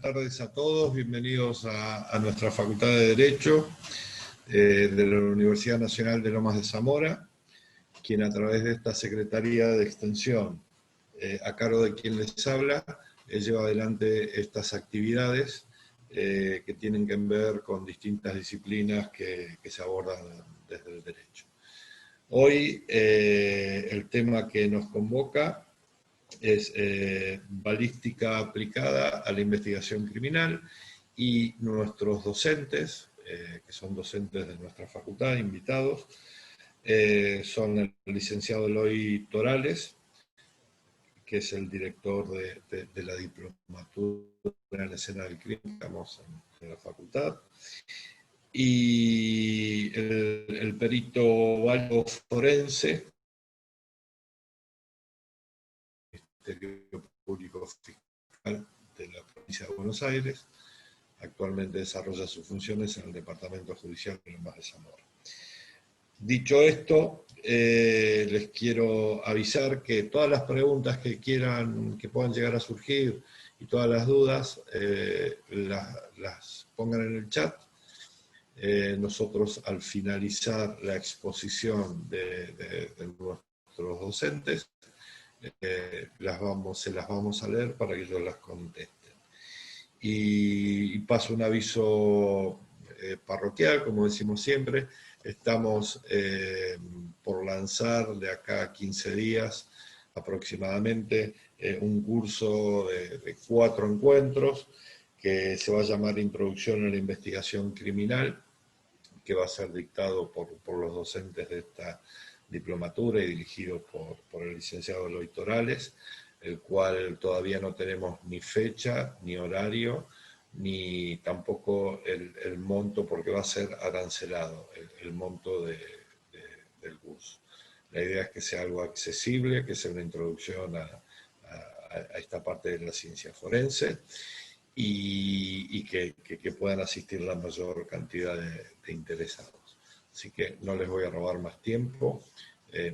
tardes a todos, bienvenidos a nuestra Facultad de Derecho de la Universidad Nacional de Lomas de Zamora, quien a través de esta Secretaría de Extensión, a cargo de quien les habla, lleva adelante estas actividades que tienen que ver con distintas disciplinas que se abordan desde el derecho. Hoy el tema que nos convoca es balística aplicada a la investigación criminal, y nuestros docentes, que son docentes de nuestra facultad, invitados, son el licenciado Eloy Torales, que es el director de la diplomatura en la escena del crimen que estamos en la facultad, y el perito Valdo forense, Ministerio Público Fiscal de la Provincia de Buenos Aires. Actualmente desarrolla sus funciones en el Departamento Judicial de Lomas de Zamora. Dicho esto, les quiero avisar que todas las preguntas que puedan llegar a surgir y todas las dudas, las pongan en el chat. Nosotros, al finalizar la exposición de nuestros docentes, se las vamos a leer para que ellos las contesten. Y paso un aviso parroquial, como decimos siempre. Estamos por lanzar de acá a 15 días aproximadamente un curso de 4 encuentros que se va a llamar Introducción a la Investigación Criminal, que va a ser dictado por los docentes de esta diplomatura y dirigido por el licenciado Eloy Torales, el cual todavía no tenemos ni fecha, ni horario, ni tampoco el monto, porque va a ser arancelado el monto del curso. La idea es que sea algo accesible, que sea una introducción a esta parte de la ciencia forense, y que puedan asistir la mayor cantidad de interesados. Así que no les voy a robar más tiempo.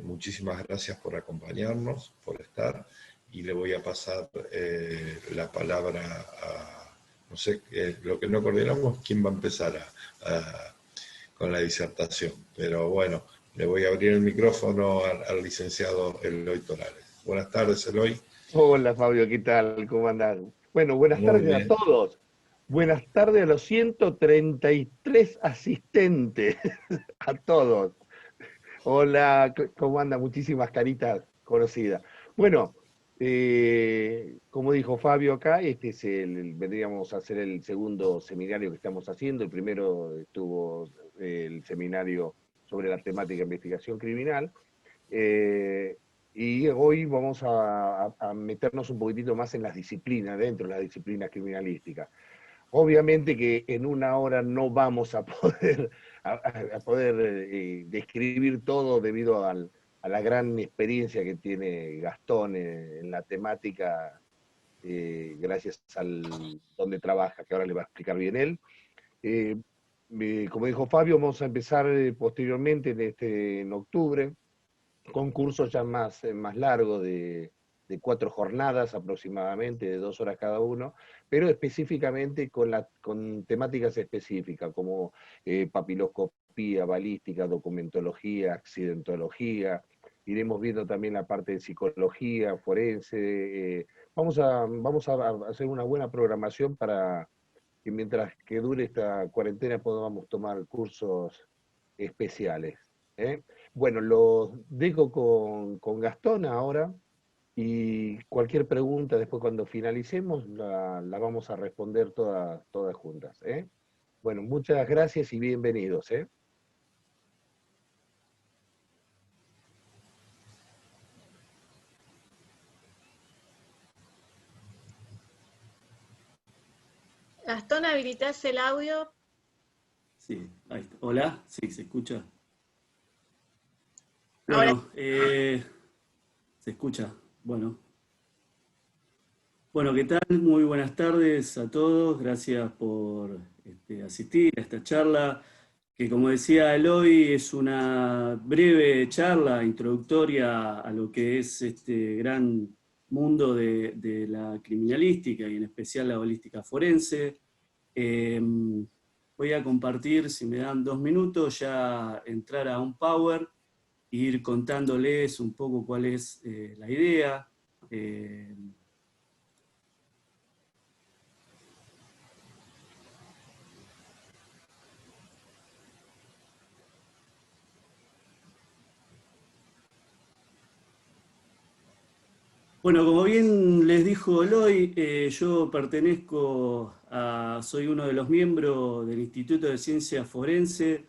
Muchísimas gracias por acompañarnos, por estar, y le voy a pasar la palabra a, no sé, lo que no coordinamos, quién va a empezar con la disertación. Pero bueno, le voy a abrir el micrófono al licenciado Eloy Torales. Buenas tardes, Eloy. Hola, Fabio, ¿qué tal? ¿Cómo andás? Bueno, buenas tardes a todos. Buenas tardes a los 133 asistentes, a todos. Hola, ¿cómo anda? Muchísimas caritas conocidas. Bueno, como dijo Fabio acá, vendríamos a hacer el segundo seminario que estamos haciendo. El primero estuvo el seminario sobre la temática de investigación criminal. Y hoy vamos a meternos un poquitito más en las disciplinas, dentro de las disciplinas criminalísticas. Obviamente que en una hora no vamos a poder, describir todo debido a la gran experiencia que tiene Gastón en la temática, gracias al donde trabaja, que ahora le va a explicar bien él. Como dijo Fabio, vamos a empezar posteriormente en octubre, con cursos ya más largos de 4 jornadas aproximadamente, de 2 horas cada uno, pero específicamente con temáticas específicas, como papiloscopía, balística, documentología, accidentología. Iremos viendo también la parte de psicología, forense. Vamos a hacer una buena programación para que mientras que dure esta cuarentena podamos tomar cursos especiales. Bueno, los dejo con Gastón ahora, y cualquier pregunta después cuando finalicemos la vamos a responder todas juntas. Bueno, muchas gracias y bienvenidos. Gastón, ¿habilitás el audio? Sí, ahí está. Hola, sí, ¿se escucha? Bueno, se escucha. Bueno, ¿qué tal? Muy buenas tardes a todos. Gracias por asistir a esta charla, que, como decía Eloy, es una breve charla introductoria a lo que es este gran mundo de la criminalística y en especial la balística forense. Voy a compartir, si me dan 2 minutos, ya entrar a un Power e ir contándoles un poco cuál es la idea. Bueno, como bien les dijo Eloy, yo soy uno de los miembros del Instituto de Ciencias Forense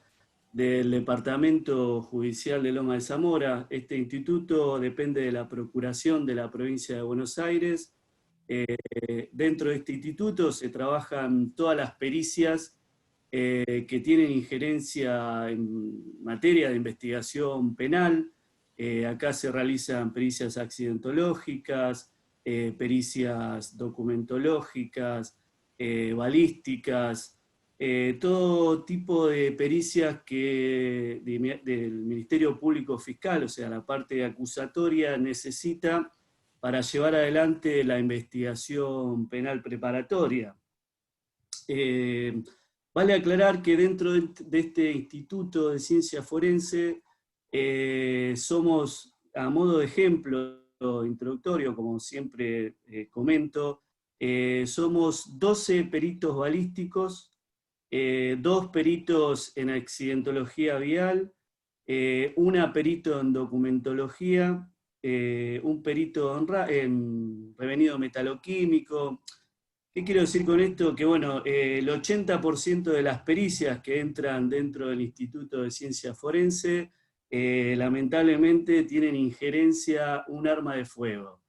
del Departamento Judicial de Loma de Zamora. Este instituto depende de la Procuración de la Provincia de Buenos Aires. Dentro de este instituto se trabajan todas las pericias que tienen injerencia en materia de investigación penal. Acá se realizan pericias accidentológicas, pericias documentológicas, balísticas, todo tipo de pericias que del Ministerio Público Fiscal, o sea, la parte acusatoria, necesita para llevar adelante la investigación penal preparatoria. Vale aclarar que dentro de este Instituto de Ciencia Forense somos, a modo de ejemplo introductorio, como siempre comento, somos 12 peritos balísticos, 2 peritos en accidentología vial, una perito en documentología, un perito en revenido metaloquímico. ¿Qué quiero decir con esto? Que bueno, el 80% de las pericias que entran dentro del Instituto de Ciencia Forense, lamentablemente tienen injerencia un arma de fuego.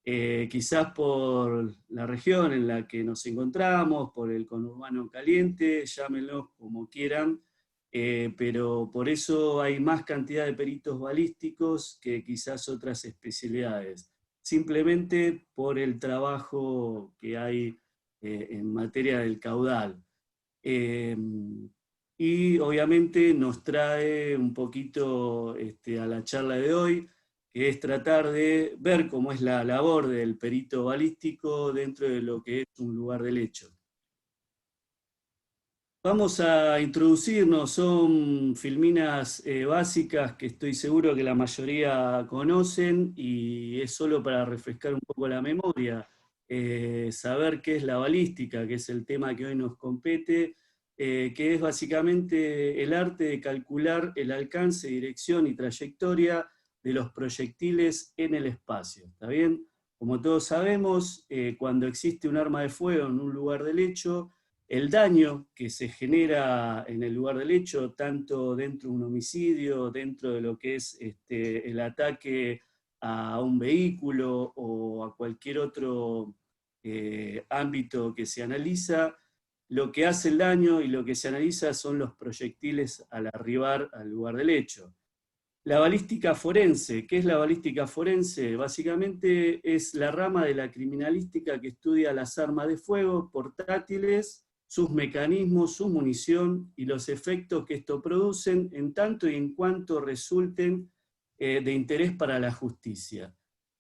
Quizás por la región en la que nos encontramos, por el conurbano caliente, llámenlo como quieran, pero por eso hay más cantidad de peritos balísticos que quizás otras especialidades, simplemente por el trabajo que hay en materia del caudal. Y obviamente nos trae un poquito a la charla de hoy, que es tratar de ver cómo es la labor del perito balístico dentro de lo que es un lugar del hecho. Vamos a introducirnos, son filminas básicas que estoy seguro que la mayoría conocen y es solo para refrescar un poco la memoria, saber qué es la balística, que es el tema que hoy nos compete, que es básicamente el arte de calcular el alcance, dirección y trayectoria de los proyectiles en el espacio, ¿está bien? Como todos sabemos, cuando existe un arma de fuego en un lugar del hecho, el daño que se genera en el lugar del hecho, tanto dentro de un homicidio, dentro de lo que es el ataque a un vehículo o a cualquier otro ámbito que se analiza, lo que hace el daño y lo que se analiza son los proyectiles al arribar al lugar del hecho. La balística forense, ¿qué es la balística forense? Básicamente es la rama de la criminalística que estudia las armas de fuego portátiles, sus mecanismos, su munición y los efectos que esto producen en tanto y en cuanto resulten de interés para la justicia.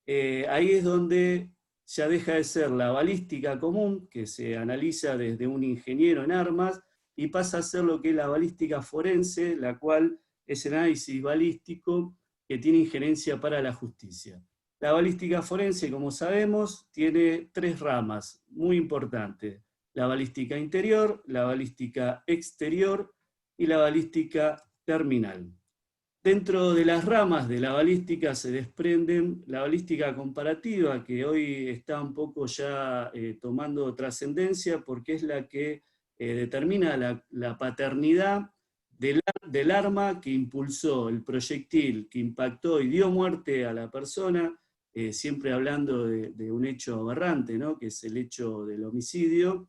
Ahí es donde ya deja de ser la balística común, que se analiza desde un ingeniero en armas, y pasa a ser lo que es la balística forense, la cual es el análisis balístico que tiene injerencia para la justicia. La balística forense, como sabemos, tiene 3 ramas muy importantes: la balística interior, la balística exterior y la balística terminal. Dentro de las ramas de la balística se desprenden la balística comparativa, que hoy está un poco ya tomando trascendencia porque es la que determina la paternidad del arma que impulsó el proyectil, que impactó y dio muerte a la persona, siempre hablando de un hecho aberrante, ¿no? Que es el hecho del homicidio,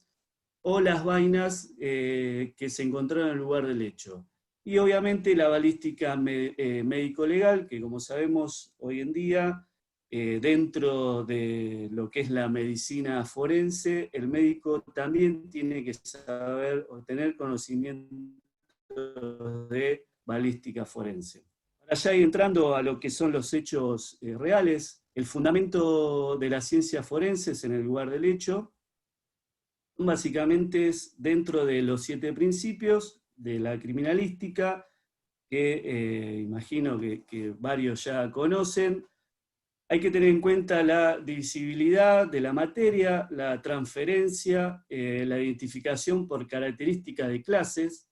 o las vainas que se encontraron en el lugar del hecho. Y obviamente la balística médico-legal, que como sabemos hoy en día, dentro de lo que es la medicina forense, el médico también tiene que saber o tener conocimiento de balística forense. Para ya ir entrando a lo que son los hechos reales, El fundamento de las ciencias forenses en el lugar del hecho básicamente es dentro de los 7 principios de la criminalística, que imagino que varios ya conocen. Hay que tener en cuenta la divisibilidad de la materia, la transferencia, la identificación por características de clases,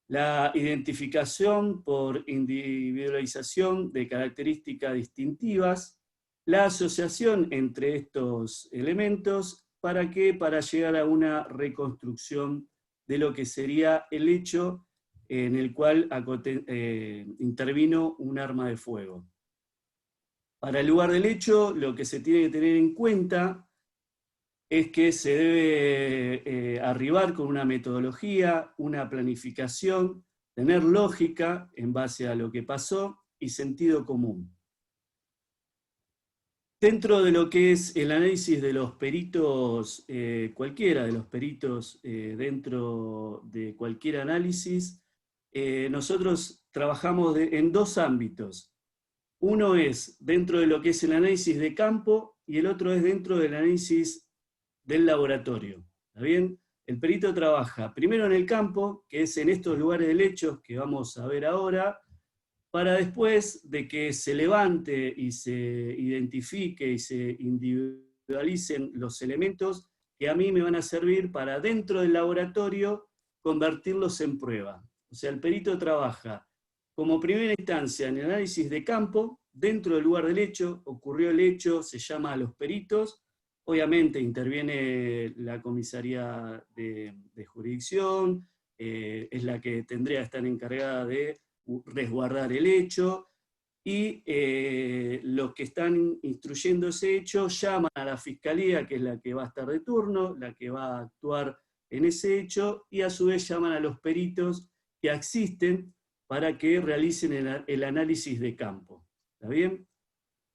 la identificación por individualización de características distintivas, la asociación entre estos elementos, ¿para qué? Para llegar a una reconstrucción de lo que sería el hecho en el cual intervino un arma de fuego. Para el lugar del hecho, lo que se tiene que tener en cuenta es que se debe arribar con una metodología, una planificación, tener lógica en base a lo que pasó y sentido común. Dentro de lo que es el análisis de los peritos, cualquiera de los peritos dentro de cualquier análisis, nosotros trabajamos en 2 ámbitos. Uno es dentro de lo que es el análisis de campo y el otro es dentro del análisis del laboratorio. ¿Está bien? El perito trabaja primero en el campo, que es en estos lugares del hecho que vamos a ver ahora, para después de que se levante y se identifique y se individualicen los elementos que a mí me van a servir para dentro del laboratorio convertirlos en prueba. O sea, el perito trabaja como primera instancia en el análisis de campo, dentro del lugar del hecho, ocurrió el hecho, se llama a los peritos, obviamente interviene la comisaría de jurisdicción, es la que tendría que estar encargada de resguardar el hecho, y los que están instruyendo ese hecho llaman a la fiscalía, que es la que va a estar de turno, la que va a actuar en ese hecho, y a su vez llaman a los peritos que asisten para que realicen el análisis de campo. ¿Está bien?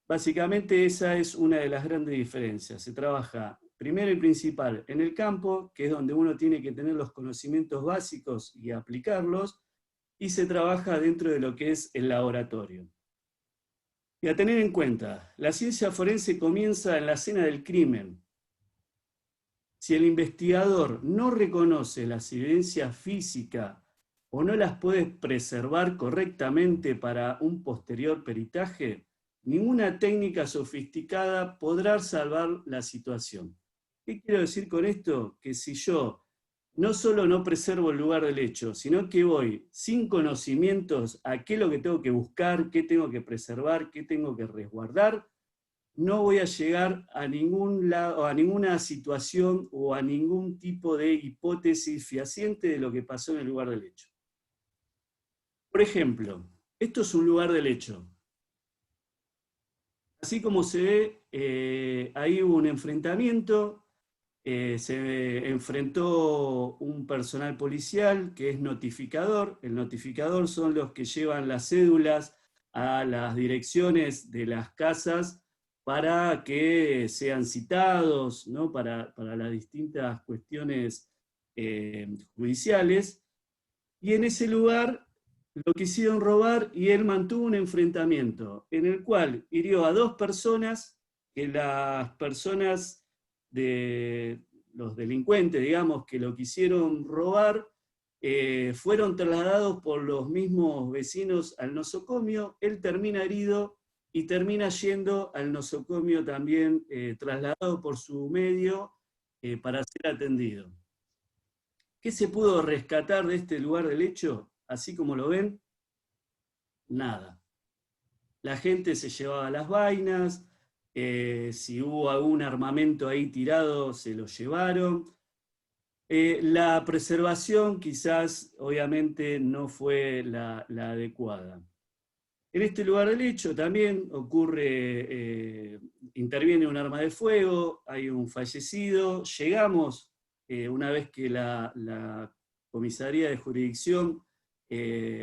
Básicamente esa es una de las grandes diferencias. Se trabaja primero y principal en el campo, que es donde uno tiene que tener los conocimientos básicos y aplicarlos, y se trabaja dentro de lo que es el laboratorio. Y a tener en cuenta, la ciencia forense comienza en la escena del crimen. Si el investigador no reconoce las evidencias físicas o no las puede preservar correctamente para un posterior peritaje, ninguna técnica sofisticada podrá salvar la situación. ¿Qué quiero decir con esto? Que si yo no solo no preservo el lugar del hecho, sino que voy sin conocimientos a qué es lo que tengo que buscar, qué tengo que preservar, qué tengo que resguardar, no voy a llegar a ningún lado, a ninguna situación o a ningún tipo de hipótesis fehaciente de lo que pasó en el lugar del hecho. Por ejemplo, esto es un lugar del hecho. Así como se ve, ahí hubo un enfrentamiento, se enfrentó un personal policial que es notificador. El notificador son los que llevan las cédulas a las direcciones de las casas para que sean citados, ¿no? para las distintas cuestiones judiciales. Y en ese lugar lo quisieron robar y él mantuvo un enfrentamiento en el cual hirió a 2 personas, que las personas de los delincuentes, digamos, que lo quisieron robar, fueron trasladados por los mismos vecinos al nosocomio. Él termina herido y termina yendo al nosocomio también, trasladado por su medio para ser atendido. ¿Qué se pudo rescatar de este lugar del hecho? Así como lo ven, nada. La gente se llevaba las vainas, si hubo algún armamento ahí tirado, se lo llevaron. La preservación quizás, obviamente, no fue la adecuada. En este lugar del hecho también ocurre, interviene un arma de fuego, hay un fallecido, llegamos, una vez que la comisaría de jurisdicción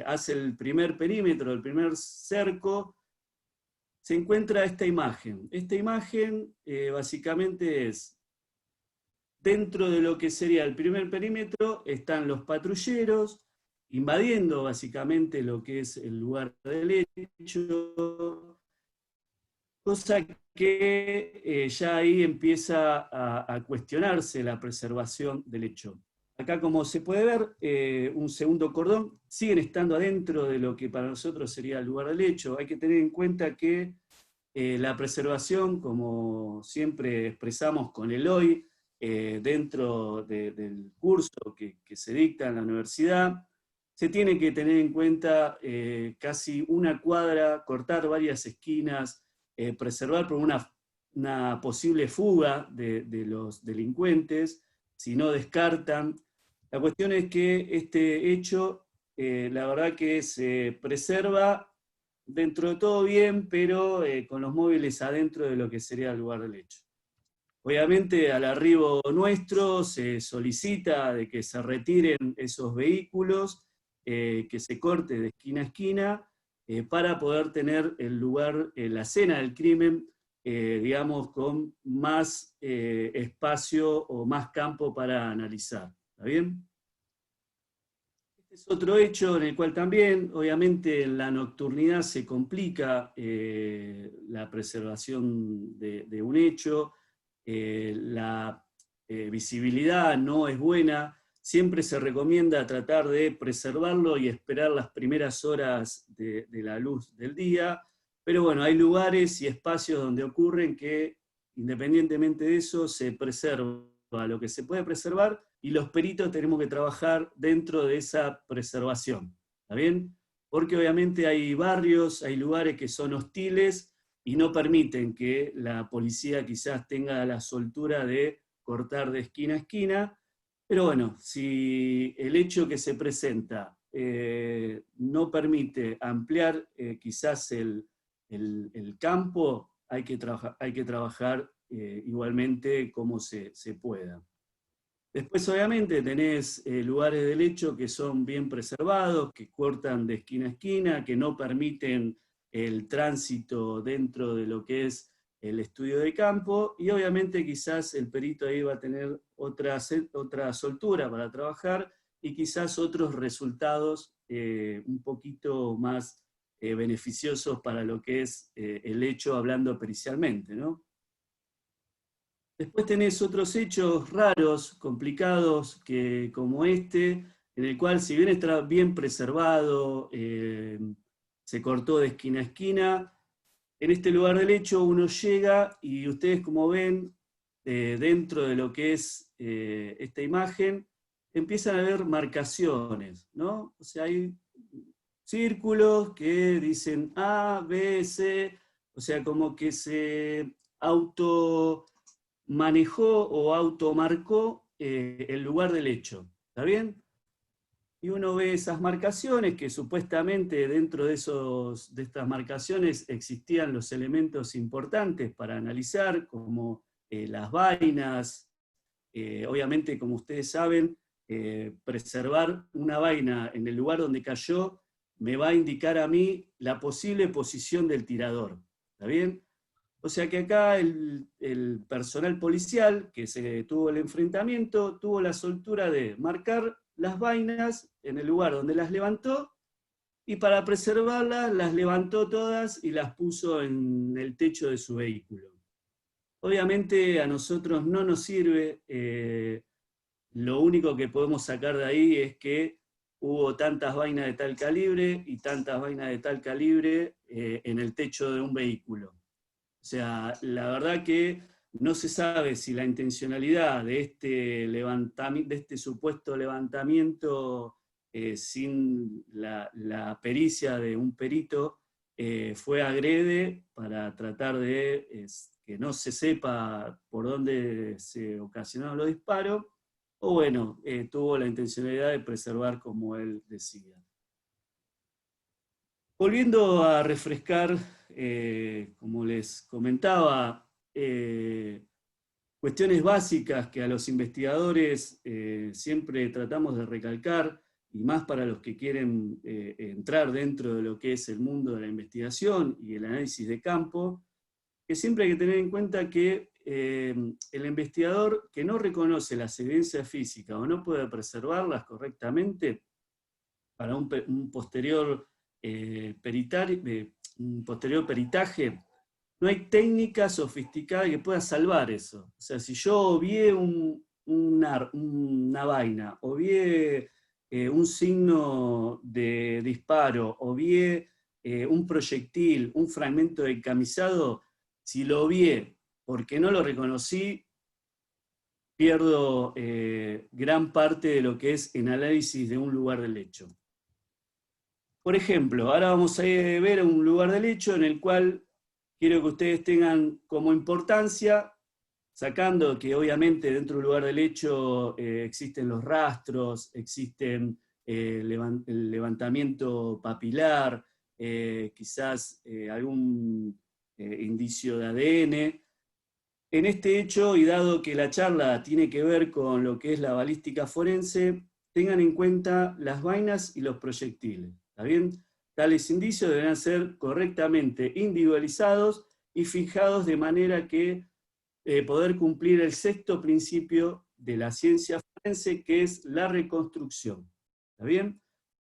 hace el primer perímetro, el primer cerco, se encuentra esta imagen. Esta imagen básicamente es, dentro de lo que sería el primer perímetro, están los patrulleros, invadiendo básicamente lo que es el lugar del hecho, cosa que ya ahí empieza a cuestionarse la preservación del hecho. Acá, como se puede ver, un segundo cordón, siguen estando adentro de lo que para nosotros sería el lugar del hecho. Hay que tener en cuenta que la preservación, como siempre expresamos con el hoy, dentro del curso que se dicta en la universidad, se tiene que tener en cuenta casi una cuadra, cortar varias esquinas, preservar por una posible fuga de los delincuentes, si no descartan. La cuestión es que este hecho, la verdad que se preserva dentro de todo bien, pero con los móviles adentro de lo que sería el lugar del hecho. Obviamente al arribo nuestro se solicita de que se retiren esos vehículos, que se corte de esquina a esquina, para poder tener el lugar, la escena del crimen, digamos, con más espacio o más campo para analizar. ¿Está bien? Este es otro hecho en el cual también, obviamente, en la nocturnidad se complica la preservación de un hecho, la visibilidad no es buena, siempre se recomienda tratar de preservarlo y esperar las primeras horas de la luz del día, pero bueno, hay lugares y espacios donde ocurren que, independientemente de eso, se preserva lo que se puede preservar y los peritos tenemos que trabajar dentro de esa preservación, ¿está bien? Porque obviamente hay barrios, hay lugares que son hostiles y no permiten que la policía quizás tenga la soltura de cortar de esquina a esquina, pero bueno, si el hecho que se presenta no permite ampliar quizás el campo, hay que trabajar igualmente como se pueda. Después obviamente tenés lugares del hecho que son bien preservados, que cortan de esquina a esquina, que no permiten el tránsito dentro de lo que es el estudio de campo, y obviamente quizás el perito ahí va a tener otra soltura para trabajar, y quizás otros resultados un poquito más beneficiosos para lo que es el hecho hablando pericialmente, ¿no? Después tenés otros hechos raros, complicados, como este, en el cual si bien está bien preservado, se cortó de esquina a esquina, en este lugar del hecho uno llega y ustedes como ven, dentro de lo que es esta imagen, empiezan a ver marcaciones, ¿no? O sea, hay círculos que dicen A, B, C, o sea, como que se manejó o automarcó el lugar del hecho, ¿está bien? Y uno ve esas marcaciones, que supuestamente dentro de estas marcaciones existían los elementos importantes para analizar, como las vainas, obviamente como ustedes saben, preservar una vaina en el lugar donde cayó me va a indicar a mí la posible posición del tirador, ¿está bien? O sea que acá el personal policial que se tuvo el enfrentamiento tuvo la soltura de marcar las vainas en el lugar donde las levantó, y para preservarlas las levantó todas y las puso en el techo de su vehículo. Obviamente a nosotros no nos sirve, lo único que podemos sacar de ahí es que hubo tantas vainas de tal calibre y tantas vainas de tal calibre en el techo de un vehículo. O sea, la verdad que no se sabe si la intencionalidad de este supuesto levantamiento sin la pericia de un perito fue adrede para tratar de que no se sepa por dónde se ocasionaron los disparos, o bueno, tuvo la intencionalidad de preservar como él decía. Volviendo a refrescar, como les comentaba, cuestiones básicas que a los investigadores siempre tratamos de recalcar, y más para los que quieren entrar dentro de lo que es el mundo de la investigación y el análisis de campo, que siempre hay que tener en cuenta que el investigador que no reconoce las evidencias físicas o no puede preservarlas correctamente para un posterior peritaje, no hay técnica sofisticada que pueda salvar eso. O sea, si yo obvié una vaina, obvié un signo de disparo, obvié un proyectil, un fragmento de camisado, si lo obvié porque no lo reconocí, pierdo gran parte de lo que es el análisis de un lugar del hecho. Por ejemplo, ahora vamos a ver un lugar del hecho en el cual quiero que ustedes tengan como importancia, sacando que obviamente dentro del lugar del hecho existen los rastros, existen el levantamiento papilar, quizás algún indicio de ADN. En este hecho, y dado que la charla tiene que ver con lo que es la balística forense, tengan en cuenta las vainas y los proyectiles. ¿Está bien? Tales indicios deberán ser correctamente individualizados y fijados de manera que poder cumplir el sexto principio de la ciencia forense, que es la reconstrucción. ¿Está bien?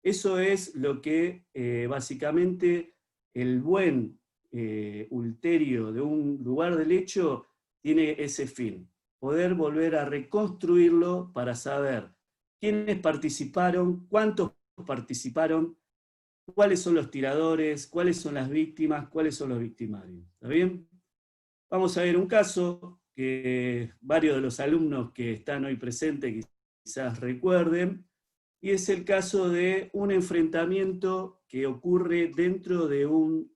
Eso es lo que básicamente el buen ulterio de un lugar del hecho tiene ese fin, poder volver a reconstruirlo para saber quiénes participaron, cuántos participaron, cuáles son los tiradores, cuáles son las víctimas, cuáles son los victimarios. ¿Está bien? Vamos a ver un caso que varios de los alumnos que están hoy presentes quizás recuerden, y es el caso de un enfrentamiento que ocurre dentro de un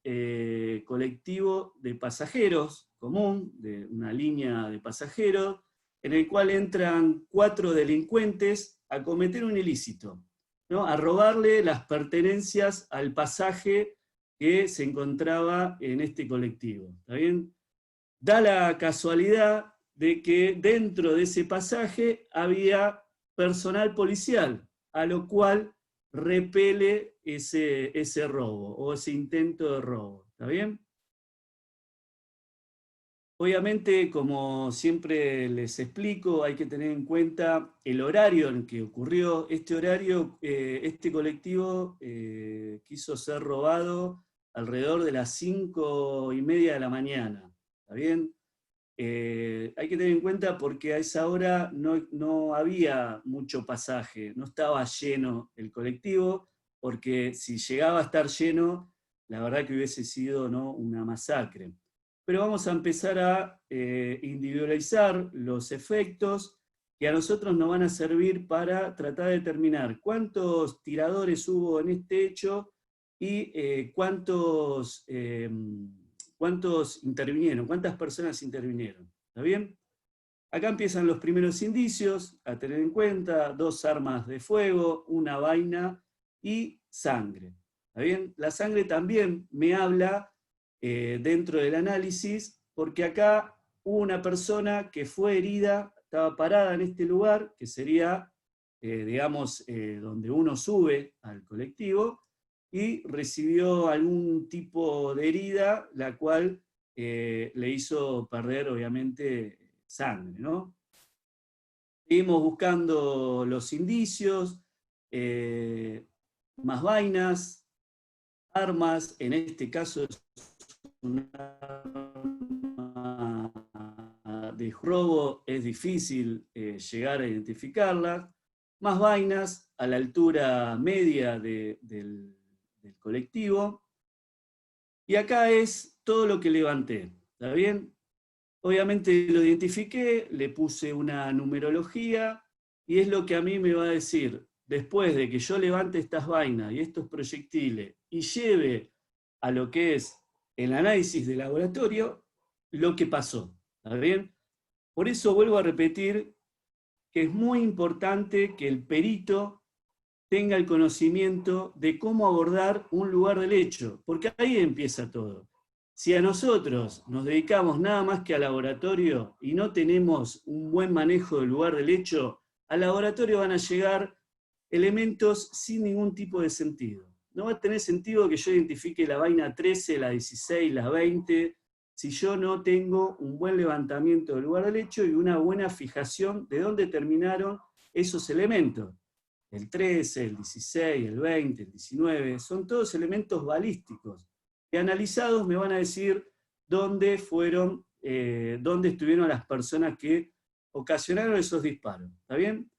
colectivo de pasajeros común, de una línea de pasajeros, en el cual entran 4 delincuentes a cometer un ilícito, ¿no? A robarle las pertenencias al pasaje que se encontraba en este colectivo. ¿Está bien? Da la casualidad de que dentro de ese pasaje había personal policial, a lo cual repele ese robo, o ese intento de robo. ¿Está bien? Obviamente, como siempre les explico, hay que tener en cuenta el horario en que ocurrió. Este horario, este colectivo quiso ser robado alrededor de las 5:30 de la mañana. ¿Está bien? Hay que tener en cuenta porque a esa hora no había mucho pasaje, no estaba lleno el colectivo, porque si llegaba a estar lleno, la verdad que hubiese sido, ¿no?, una masacre. Pero vamos a empezar a individualizar los efectos que a nosotros nos van a servir para tratar de determinar cuántos tiradores hubo en este hecho y cuántos intervinieron, cuántas personas intervinieron. ¿Está bien? Acá empiezan los primeros indicios a tener en cuenta: 2 armas de fuego, una vaina y sangre. ¿Está bien? La sangre también me habla dentro del análisis, porque acá hubo una persona que fue herida, estaba parada en este lugar, que sería, digamos, donde uno sube al colectivo, y recibió algún tipo de herida, la cual le hizo perder, obviamente, sangre, ¿no? Seguimos buscando los indicios, más vainas, armas, en este caso es un arma de robo, es difícil llegar a identificarlas, más vainas a la altura media del colectivo, y acá es todo lo que levanté, ¿está bien? Obviamente lo identifiqué, le puse una numerología, y es lo que a mí me va a decir, después de que yo levante estas vainas y estos proyectiles, y lleve a lo que es el análisis de laboratorio, lo que pasó, ¿está bien? Por eso vuelvo a repetir que es muy importante que el perito tenga el conocimiento de cómo abordar un lugar del hecho, porque ahí empieza todo. Si a nosotros nos dedicamos nada más que al laboratorio y no tenemos un buen manejo del lugar del hecho, al laboratorio van a llegar elementos sin ningún tipo de sentido. No va a tener sentido que yo identifique la vaina 13, la 16, la 20, si yo no tengo un buen levantamiento del lugar del hecho y una buena fijación de dónde terminaron esos elementos. El 13, el 16, el 20, el 19, son todos elementos balísticos, que analizados me van a decir dónde estuvieron las personas que ocasionaron esos disparos. ¿Está bien?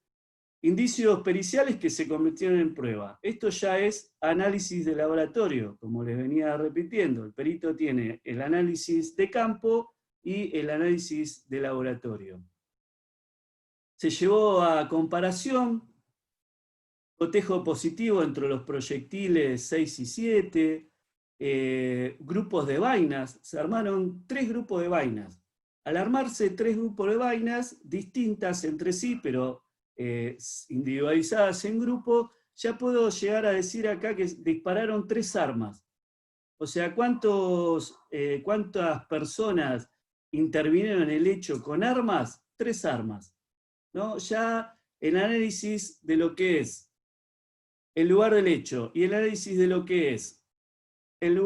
Indicios periciales que se convirtieron en prueba. Esto ya es análisis de laboratorio, como les venía repitiendo. El perito tiene el análisis de campo y el análisis de laboratorio. Se llevó a comparación cotejo positivo entre los proyectiles 6 y 7, grupos de vainas. Se armaron 3 grupos de vainas. Al armarse 3 grupos de vainas distintas entre sí, pero individualizadas en grupo, ya puedo llegar a decir acá que dispararon 3 armas. O sea, ¿cuántas personas intervinieron en el hecho con armas? 3 armas, ¿no? Ya el análisis de lo que es el lugar del hecho y el análisis de lo que es el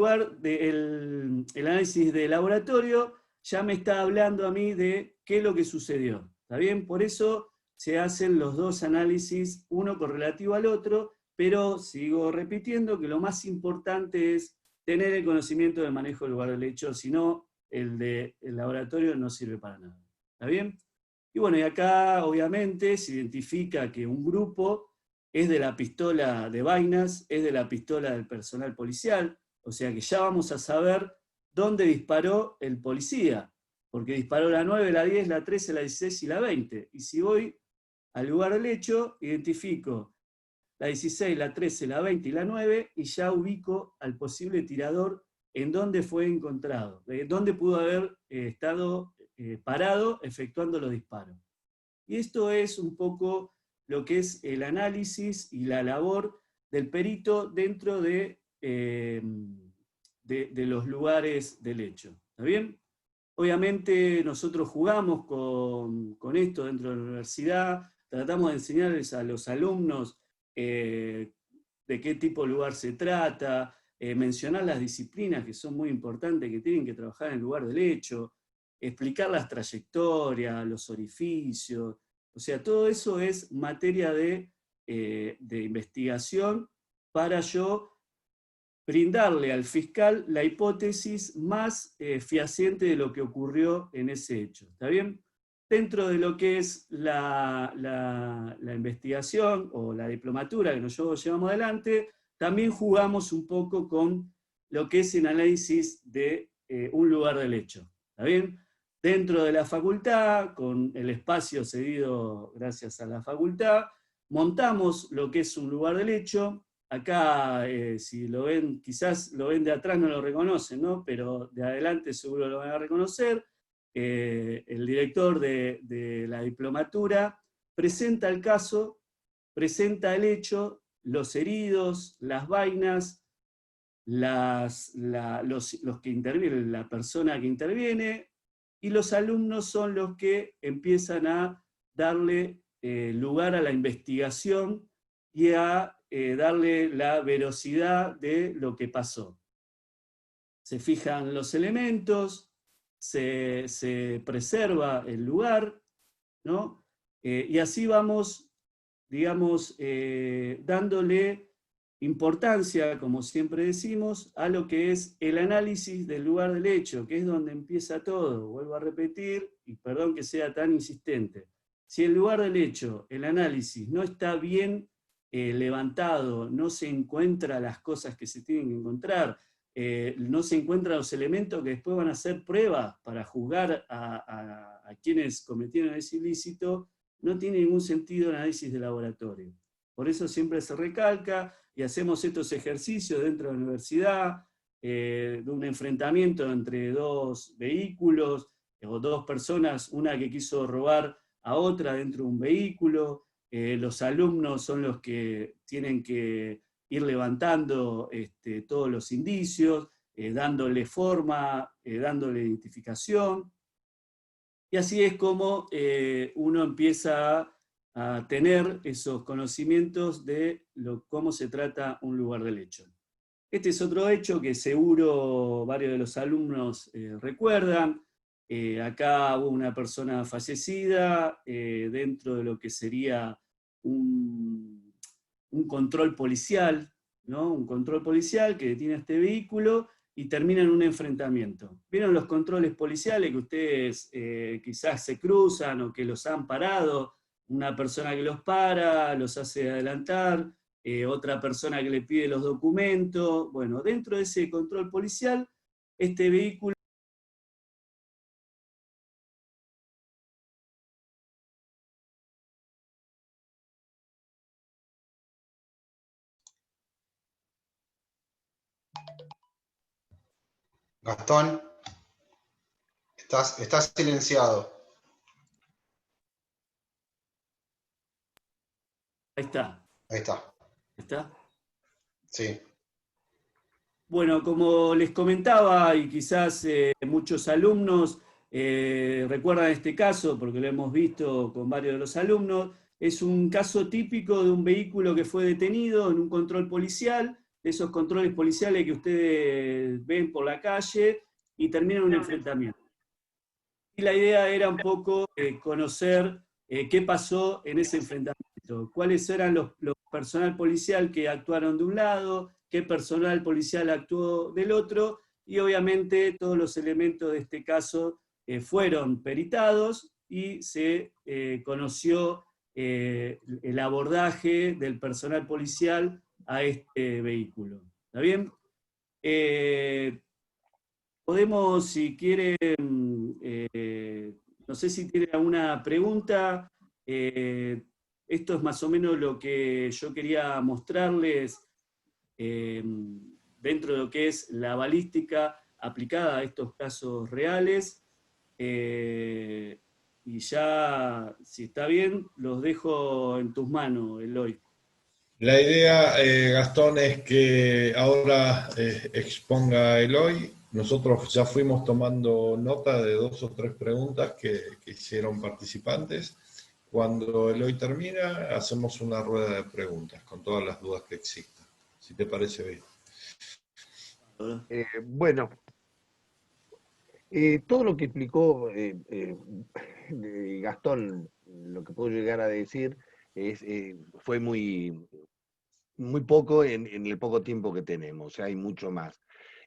análisis de laboratorio ya me está hablando a mí de qué es lo que sucedió. ¿Está bien? Por eso se hacen los 2 análisis, uno correlativo al otro, pero sigo repitiendo que lo más importante es tener el conocimiento del manejo del lugar del hecho, si no, el del laboratorio no sirve para nada. ¿Está bien? Y bueno, y acá obviamente se identifica que un grupo es de la pistola de vainas, es de la pistola del personal policial, o sea que ya vamos a saber dónde disparó el policía, porque disparó la 9, la 10, la 13, la 16 y la 20. Y si voy al lugar del hecho, identifico la 16, la 13, la 20 y la 9, y ya ubico al posible tirador en dónde fue encontrado, dónde pudo haber estado parado efectuando los disparos. Y esto es un poco lo que es el análisis y la labor del perito dentro de los lugares del hecho. ¿Está bien? Obviamente nosotros jugamos con esto dentro de la universidad, tratamos de enseñarles a los alumnos de qué tipo de lugar se trata, mencionar las disciplinas que son muy importantes, que tienen que trabajar en el lugar del hecho, explicar las trayectorias, los orificios. O sea, todo eso es materia de investigación para yo brindarle al fiscal la hipótesis más fehaciente de lo que ocurrió en ese hecho. ¿Está bien? Dentro de lo que es la investigación o la diplomatura que nosotros llevamos adelante, también jugamos un poco con lo que es el análisis de un lugar del hecho. ¿Está bien? Dentro de la facultad, con el espacio cedido gracias a la facultad, montamos lo que es un lugar del hecho. Acá, si lo ven, quizás lo ven de atrás, no lo reconocen, ¿no? Pero de adelante seguro lo van a reconocer. El director de la diplomatura presenta el caso, presenta el hecho, los heridos, las vainas, los que intervienen, la persona que interviene, y los alumnos son los que empiezan a darle lugar a la investigación y a darle la veracidad de lo que pasó. Se fijan los elementos, se preserva el lugar, ¿no? Y así vamos, digamos, dándole importancia, como siempre decimos, a lo que es el análisis del lugar del hecho, que es donde empieza todo. Vuelvo a repetir, y perdón que sea tan insistente. Si el lugar del hecho, el análisis, no está bien levantado, no se encuentra las cosas que se tienen que encontrar, no se encuentran los elementos que después van a ser pruebas para juzgar a quienes cometieron ese ilícito, no tiene ningún sentido el análisis de laboratorio. Por eso siempre se recalca y hacemos estos ejercicios dentro de la universidad, de un enfrentamiento entre 2 vehículos, o 2 personas, una que quiso robar a otra dentro de un vehículo. Los alumnos son los que tienen que ir levantando todos los indicios, dándole forma, dándole identificación. Y así es como uno empieza a tener esos conocimientos de cómo se trata un lugar del hecho. Este es otro hecho que seguro varios de los alumnos recuerdan. Acá hubo una persona fallecida dentro de lo que sería un control policial, ¿no? Un control policial que detiene este vehículo y termina en un enfrentamiento. ¿Vieron los controles policiales que ustedes quizás se cruzan o que los han parado? Una persona que los para, los hace adelantar, otra persona que le pide los documentos. Bueno, dentro de ese control policial, este vehículo... Gastón, estás silenciado. Ahí está. Ahí está. ¿Está? Sí. Bueno, como les comentaba, y quizás muchos alumnos recuerdan este caso, porque lo hemos visto con varios de los alumnos, es un caso típico de un vehículo que fue detenido en un control policial, de esos controles policiales que ustedes ven por la calle, y termina en un enfrentamiento. Y la idea era un poco conocer qué pasó en ese enfrentamiento, cuáles eran los personal policial que actuaron de un lado, qué personal policial actuó del otro, y obviamente todos los elementos de este caso fueron peritados y se conoció el abordaje del personal policial a este vehículo. ¿Está bien? Podemos, si quieren, no sé si tienen alguna pregunta. Esto es más o menos lo que yo quería mostrarles dentro de lo que es la balística aplicada a estos casos reales. Y ya, si está bien, los dejo en tus manos, Eloy. La idea, Gastón, es que ahora exponga Eloy. Nosotros ya fuimos tomando nota de 2 o 3 preguntas que hicieron participantes. Cuando Eloy termina, hacemos una rueda de preguntas con todas las dudas que existan, si te parece bien. Bueno, todo lo que explicó Gastón, lo que puedo llegar a decir, fue muy poco en el poco tiempo que tenemos, o sea, hay mucho más.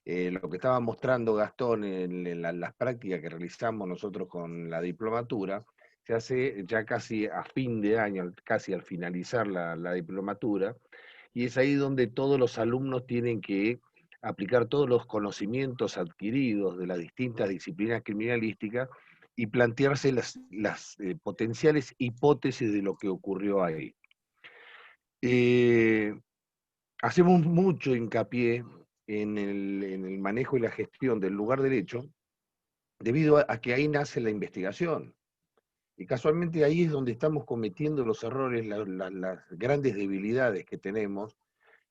Lo que estaba mostrando Gastón en las prácticas que realizamos nosotros con la diplomatura, se hace ya casi a fin de año, casi al finalizar la diplomatura, y es ahí donde todos los alumnos tienen que aplicar todos los conocimientos adquiridos de las distintas disciplinas criminalísticas y plantearse las potenciales hipótesis de lo que ocurrió ahí. Hacemos mucho hincapié en el manejo y la gestión del lugar del hecho, debido a que ahí nace la investigación. Y casualmente ahí es donde estamos cometiendo los errores, las grandes debilidades que tenemos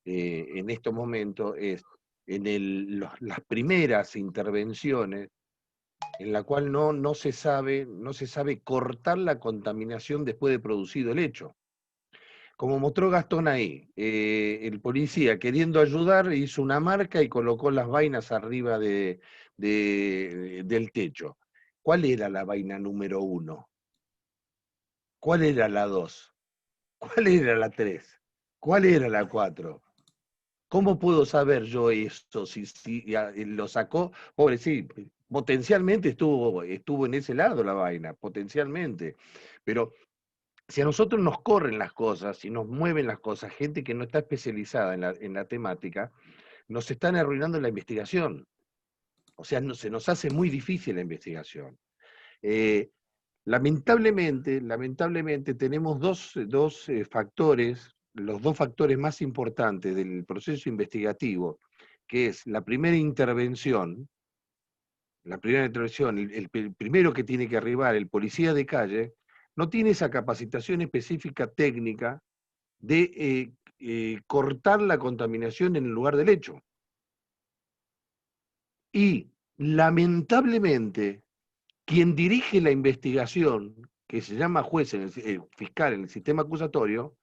en estos momentos, es en las primeras intervenciones, en la cual no se sabe cortar la contaminación después de producido el hecho. Como mostró Gastón ahí, el policía queriendo ayudar hizo una marca y colocó las vainas arriba del techo. ¿Cuál era la vaina número 1? ¿Cuál era la 2? ¿Cuál era la 3? ¿Cuál era la 4? ¿Cómo puedo saber yo esto? Si lo sacó, pobre, sí, potencialmente estuvo en ese lado la vaina, potencialmente. Pero si a nosotros nos corren las cosas, si nos mueven las cosas, gente que no está especializada en la temática, nos están arruinando la investigación. O sea, se nos hace muy difícil la investigación. Lamentablemente tenemos dos factores, los 2 factores más importantes del proceso investigativo, que es la primera intervención, el primero que tiene que arribar, el policía de calle, no tiene esa capacitación específica técnica de cortar la contaminación en el lugar del hecho. Y lamentablemente, quien dirige la investigación, que se llama juez, fiscal en el sistema acusatorio,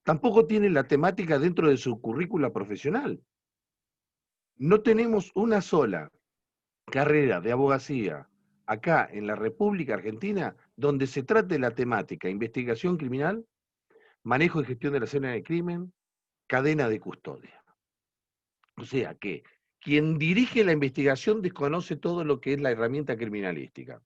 tampoco tiene la temática dentro de su currícula profesional. No tenemos una sola carrera de abogacía acá en la República Argentina donde se trate la temática investigación criminal, manejo y gestión de la escena del crimen, cadena de custodia. O sea que quien dirige la investigación desconoce todo lo que es la herramienta criminalística.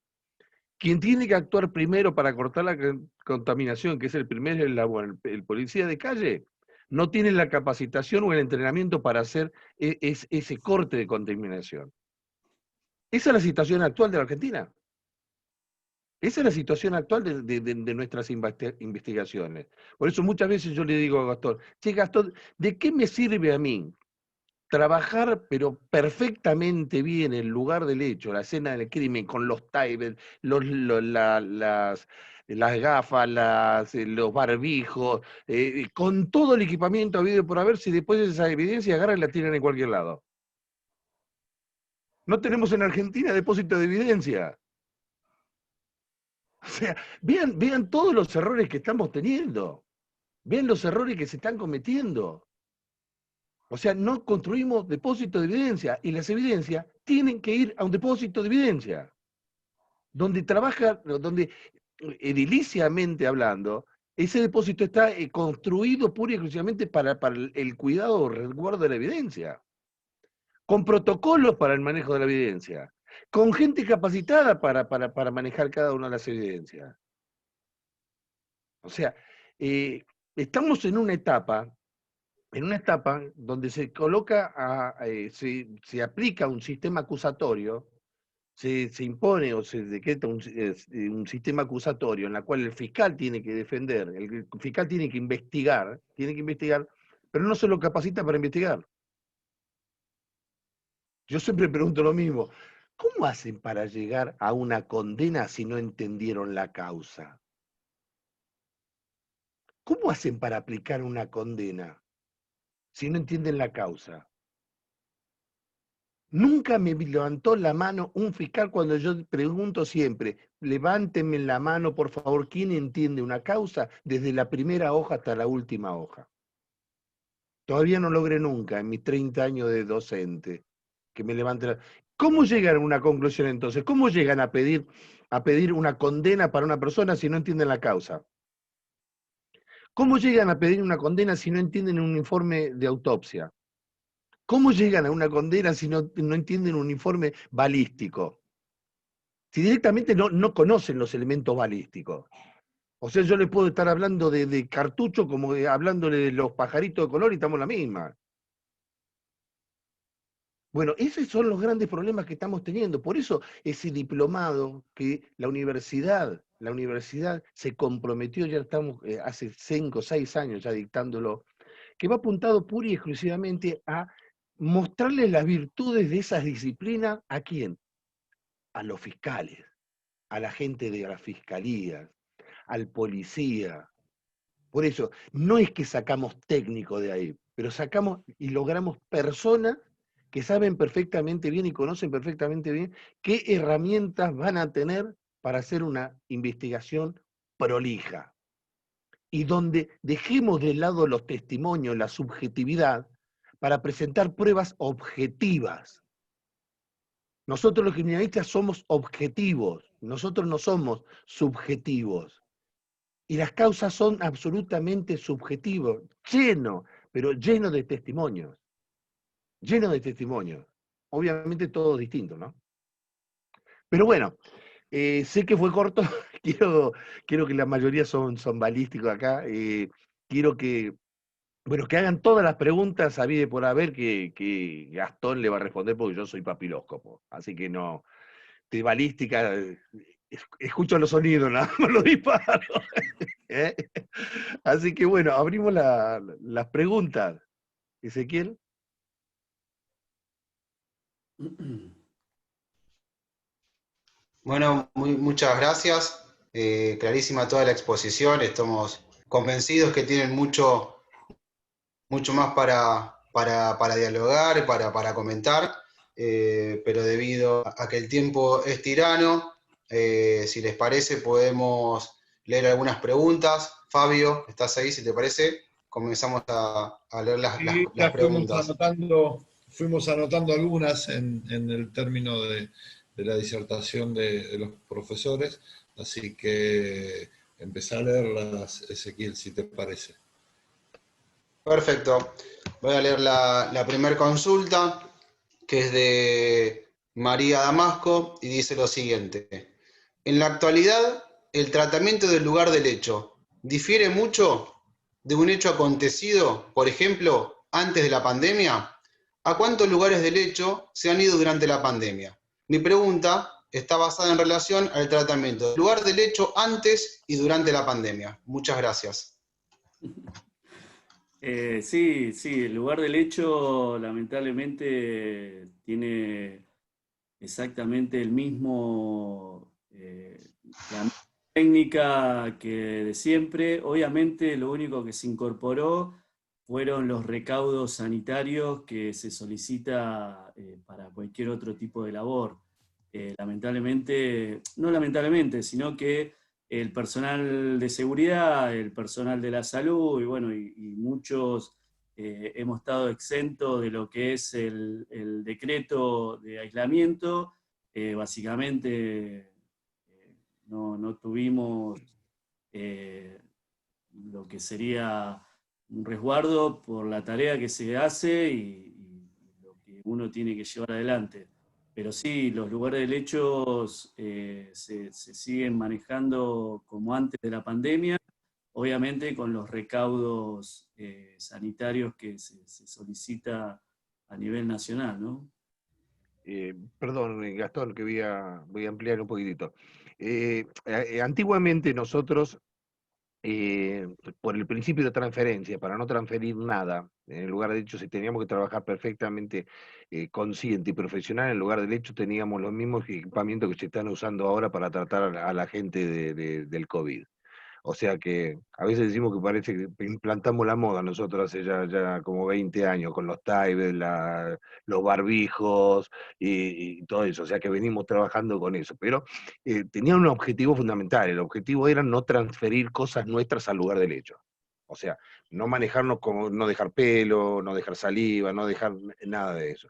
Quien tiene que actuar primero para cortar la contaminación, que es el primer eslabón, el policía de calle, no tiene la capacitación o el entrenamiento para hacer ese corte de contaminación. Esa es la situación actual de la Argentina. Esa es la situación actual de nuestras investigaciones. Por eso muchas veces yo le digo a Gastón, che Gastón, ¿de qué me sirve a mí trabajar pero perfectamente bien el lugar del hecho, la escena del crimen, con los tables, las gafas, los barbijos, con todo el equipamiento habido por haber, si después esa evidencia agarran y la tiran en cualquier lado? No tenemos en Argentina depósito de evidencia. O sea, vean todos los errores que estamos teniendo. Vean los errores que se están cometiendo. O sea, no construimos depósito de evidencia y las evidencias tienen que ir a un depósito de evidencia. Donde trabaja, donde ediliciamente hablando, ese depósito está construido pura y exclusivamente para el cuidado o resguardo de la evidencia. Con protocolos para el manejo de la evidencia. Con gente capacitada para manejar cada una de las evidencias. O sea, estamos en una etapa donde se coloca, se aplica un sistema acusatorio, se impone o se decreta un sistema acusatorio en la cual el fiscal tiene que defender, el fiscal tiene que investigar, pero no se lo capacita para investigar. Yo siempre pregunto lo mismo, ¿cómo hacen para llegar a una condena si no entendieron la causa? ¿Cómo hacen para aplicar una condena si no entienden la causa? Nunca me levantó la mano un fiscal cuando yo pregunto siempre, levántenme la mano por favor, ¿quién entiende una causa desde la primera hoja hasta la última hoja? Todavía no logré nunca en mis 30 años de docente que me levanten la... ¿Cómo llegan a una conclusión entonces? ¿Cómo llegan a pedir una condena para una persona si no entienden la causa? ¿Cómo llegan a pedir una condena si no entienden un informe de autopsia? ¿Cómo llegan a una condena si no entienden un informe balístico? Si directamente no conocen los elementos balísticos. O sea, yo les puedo estar hablando de cartucho como hablándole de los pajaritos de color y estamos en la misma. Bueno, esos son los grandes problemas que estamos teniendo. Por eso ese diplomado que la universidad se comprometió, ya estamos hace 5 o 6 años ya dictándolo, que va apuntado pura y exclusivamente a mostrarles las virtudes de esas disciplinas, ¿a quién? A los fiscales, a la gente de la fiscalía, al policía. Por eso, no es que sacamos técnicos de ahí, pero sacamos y logramos personas que saben perfectamente bien y conocen perfectamente bien qué herramientas van a tener para hacer una investigación prolija. Y donde dejemos de lado los testimonios, la subjetividad, para presentar pruebas objetivas. Nosotros los criminalistas somos objetivos, nosotros no somos subjetivos. Y las causas son absolutamente subjetivos, pero lleno de testimonios. Lleno de testimonios. Obviamente todos distintos, ¿no? Pero bueno, sé que fue corto, quiero que la mayoría son balísticos acá, quiero que hagan todas las preguntas habidas por haber que Gastón le va a responder porque yo soy papilóscopo, así que no, de balística, escucho los sonidos, nada más los disparo. ¿Eh? Así que bueno, abrimos las preguntas. Ezequiel. Bueno, muchas gracias. Clarísima toda la exposición. Estamos convencidos que tienen mucho más para dialogar, para comentar, pero debido a que el tiempo es tirano, si les parece podemos leer algunas preguntas. Fabio, ¿estás ahí? Si te parece, comenzamos a leer las preguntas. Fuimos anotando algunas en el término de la disertación de los profesores, así que empezá a leerlas, Ezequiel, si te parece. Perfecto. Voy a leer la primera consulta, que es de María Damasco, y dice lo siguiente. En la actualidad, el tratamiento del lugar del hecho difiere mucho de un hecho acontecido, por ejemplo, antes de la pandemia. ¿A cuántos lugares del hecho se han ido durante la pandemia? Mi pregunta está basada en relación al tratamiento del lugar del hecho antes y durante la pandemia. Muchas gracias. Sí, sí, el lugar del hecho lamentablemente tiene exactamente el mismo, la misma técnica que de siempre. Obviamente lo único que se incorporó fueron los recaudos sanitarios que se solicita para cualquier otro tipo de labor. Lamentablemente, no lamentablemente, sino que el personal de seguridad, el personal de la salud y bueno, y muchos hemos estado exentos de lo que es el decreto de aislamiento. Básicamente no tuvimos lo que sería un resguardo por la tarea que se hace y lo que uno tiene que llevar adelante. Pero sí, los lugares de hechos se siguen manejando como antes de la pandemia, obviamente con los recaudos sanitarios que se solicita a nivel nacional, ¿no? Perdón, Gastón, que voy a ampliar un poquitito. Antiguamente nosotros, por el principio de transferencia, para no transferir nada, en el lugar de hecho, si teníamos que trabajar perfectamente consciente y profesional, en el lugar del hecho teníamos los mismos equipamientos que se están usando ahora para tratar a la gente del COVID. O sea que a veces decimos que parece que implantamos la moda nosotros hace ya como 20 años, con los taibes, los barbijos y todo eso. O sea que venimos trabajando con eso. Pero tenía un objetivo fundamental. El objetivo era no transferir cosas nuestras al lugar del hecho. O sea, no manejarnos como no dejar pelo, no dejar saliva, no dejar nada de eso.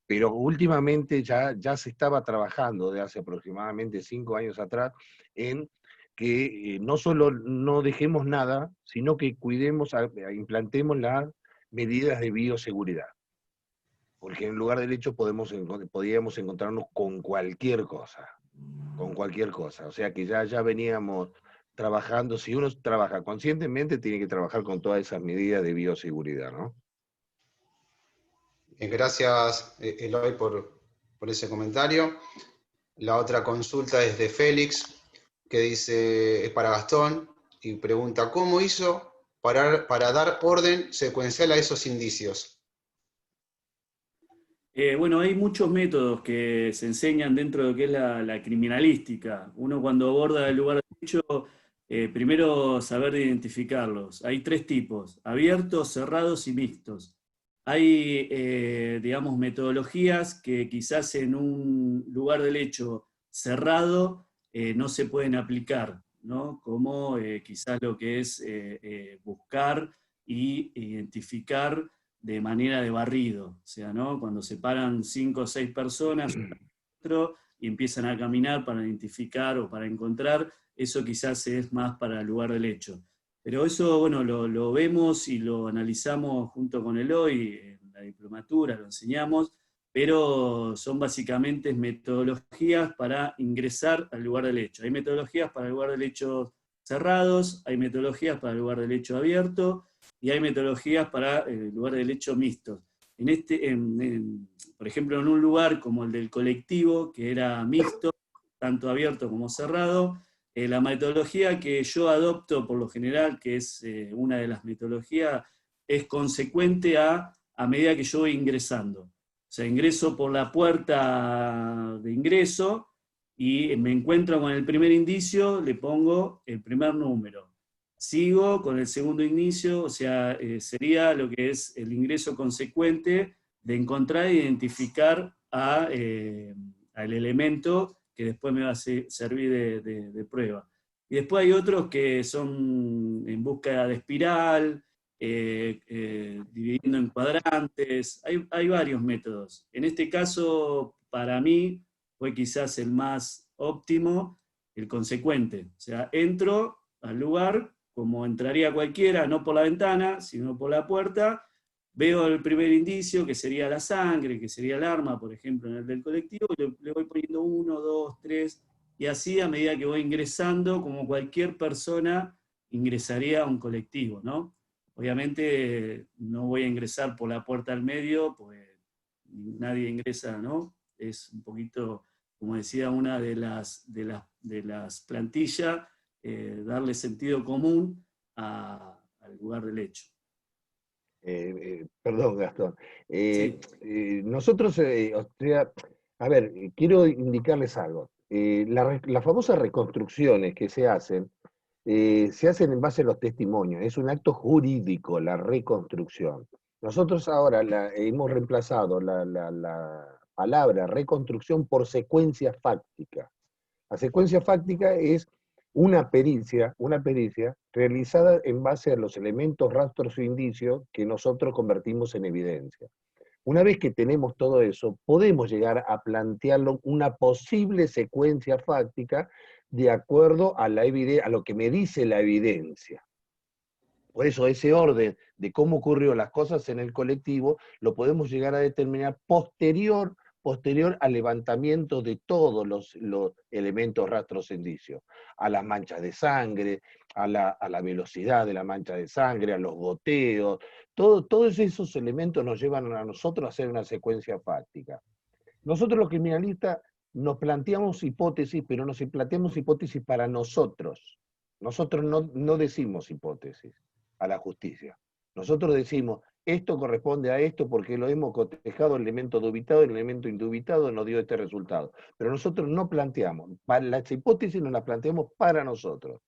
Pero últimamente ya se estaba trabajando de hace aproximadamente 5 años atrás en que no solo no dejemos nada, sino que cuidemos, implantemos las medidas de bioseguridad. Porque en lugar del hecho podíamos encontrarnos con cualquier cosa, con cualquier cosa. O sea que ya veníamos trabajando, si uno trabaja conscientemente, tiene que trabajar con todas esas medidas de bioseguridad, ¿no? Gracias, Eloy, por ese comentario. La otra consulta es de Félix, que dice, es para Gastón, y pregunta, ¿cómo hizo para dar orden secuencial a esos indicios? Bueno, hay muchos métodos que se enseñan dentro de lo que es la criminalística. Uno cuando aborda el lugar de hecho, primero saber identificarlos. Hay 3 tipos, abiertos, cerrados y mixtos. Hay, digamos, metodologías que quizás en un lugar del hecho cerrado no se pueden aplicar, ¿no? Como quizás lo que es buscar y identificar de manera de barrido, o sea, ¿no? Cuando se paran 5 o 6 personas y empiezan a caminar para identificar o para encontrar, eso quizás es más para el lugar del hecho. Pero eso, bueno, lo vemos y lo analizamos junto con Eloy en la diplomatura, lo enseñamos, pero son básicamente metodologías para ingresar al lugar del hecho. Hay metodologías para el lugar del hecho cerrados, hay metodologías para el lugar del hecho abierto, y hay metodologías para el lugar del hecho mixtos. Por ejemplo, en un lugar como el del colectivo, que era mixto, tanto abierto como cerrado, la metodología que yo adopto por lo general, que es una de las metodologías, es consecuente a medida que yo voy ingresando. O sea, ingreso por la puerta de ingreso y me encuentro con el primer indicio, le pongo el primer número. Sigo con el segundo inicio, o sea, sería lo que es el ingreso consecuente de encontrar e identificar al elemento que después me va a servir de prueba. Y después hay otros que son en búsqueda de espiral, dividiendo en cuadrantes, hay varios métodos. En este caso, para mí, fue quizás el más óptimo, el consecuente. O sea, entro al lugar como entraría cualquiera, no por la ventana, sino por la puerta, veo el primer indicio, que sería la sangre, que sería el arma, por ejemplo, en el del colectivo, y le voy poniendo 1, 2, 3, y así a medida que voy ingresando, como cualquier persona ingresaría a un colectivo, ¿no? Obviamente no voy a ingresar por la puerta al medio, pues nadie ingresa, ¿no? Es un poquito, como decía una de las plantillas, darle sentido común al lugar del hecho. Perdón, Gastón. Sí. Nosotros, o sea, a ver, quiero indicarles algo. Las famosas reconstrucciones que se hacen en base a los testimonios. Es un acto jurídico la reconstrucción. Nosotros ahora hemos reemplazado la palabra reconstrucción por secuencia fáctica. La secuencia fáctica es una pericia realizada en base a los elementos, rastros o indicios que nosotros convertimos en evidencia. Una vez que tenemos todo eso, podemos llegar a plantearlo una posible secuencia fáctica de acuerdo a lo que me dice la evidencia. Por eso ese orden de cómo ocurrió las cosas en el colectivo lo podemos llegar a determinar posterior al levantamiento de todos los elementos, rastros, indicios, a las manchas de sangre, a la velocidad de la mancha de sangre, a los goteos, todos esos elementos nos llevan a nosotros a hacer una secuencia fáctica. Nosotros los criminalistas nos planteamos hipótesis, pero nos planteamos hipótesis para nosotros. Nosotros no decimos hipótesis a la justicia. Nosotros decimos, esto corresponde a esto porque lo hemos cotejado el elemento dubitado, el elemento indubitado nos dio este resultado. Pero nosotros no planteamos, las hipótesis nos las planteamos para nosotros.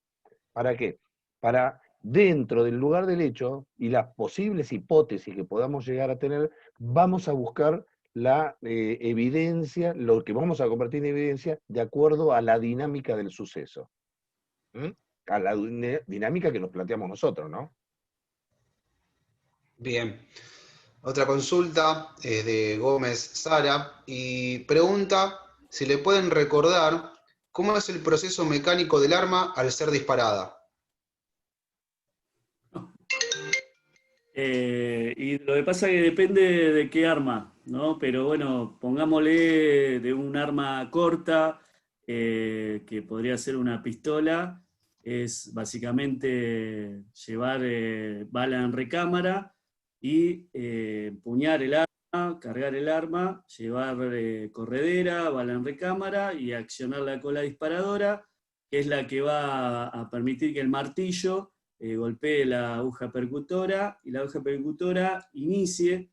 ¿Para qué? Para dentro del lugar del hecho y las posibles hipótesis que podamos llegar a tener, vamos a buscar la evidencia, lo que vamos a convertir en evidencia de acuerdo a la dinámica del suceso. A la dinámica que nos planteamos nosotros, ¿no? Bien. Otra consulta es de Gómez Sara y pregunta si le pueden recordar cómo es el proceso mecánico del arma al ser disparada. Y lo que pasa es que depende de qué arma, ¿no? Pero bueno, pongámosle de un arma corta, que podría ser una pistola, es básicamente llevar bala en recámara y empuñar el arma, cargar el arma, llevar corredera, bala en recámara y accionar la cola disparadora, que es la que va a permitir que el martillo golpee la aguja percutora y la aguja percutora inicie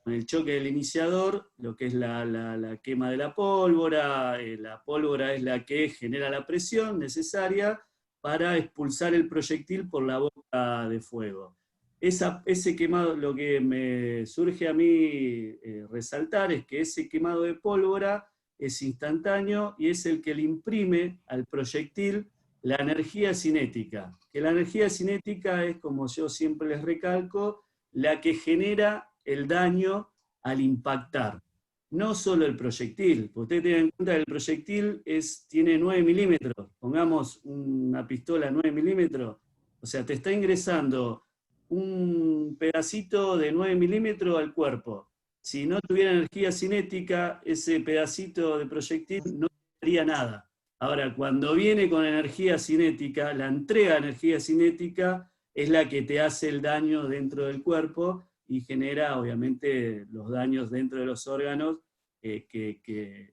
con el choque del iniciador, lo que es la quema de la pólvora es la que genera la presión necesaria para expulsar el proyectil por la boca de fuego. Ese quemado, lo que me surge a mí resaltar es que ese quemado de pólvora es instantáneo y es el que le imprime al proyectil la energía cinética, que la energía cinética es, como yo siempre les recalco, la que genera el daño al impactar. No solo el proyectil, porque ustedes tengan en cuenta que el proyectil tiene 9 milímetros, pongamos una pistola 9 milímetros, o sea, te está ingresando un pedacito de 9 milímetros al cuerpo. Si no tuviera energía cinética, ese pedacito de proyectil no haría nada. Ahora, cuando viene con energía cinética, la entrega de energía cinética es la que te hace el daño dentro del cuerpo y genera, obviamente, los daños dentro de los órganos que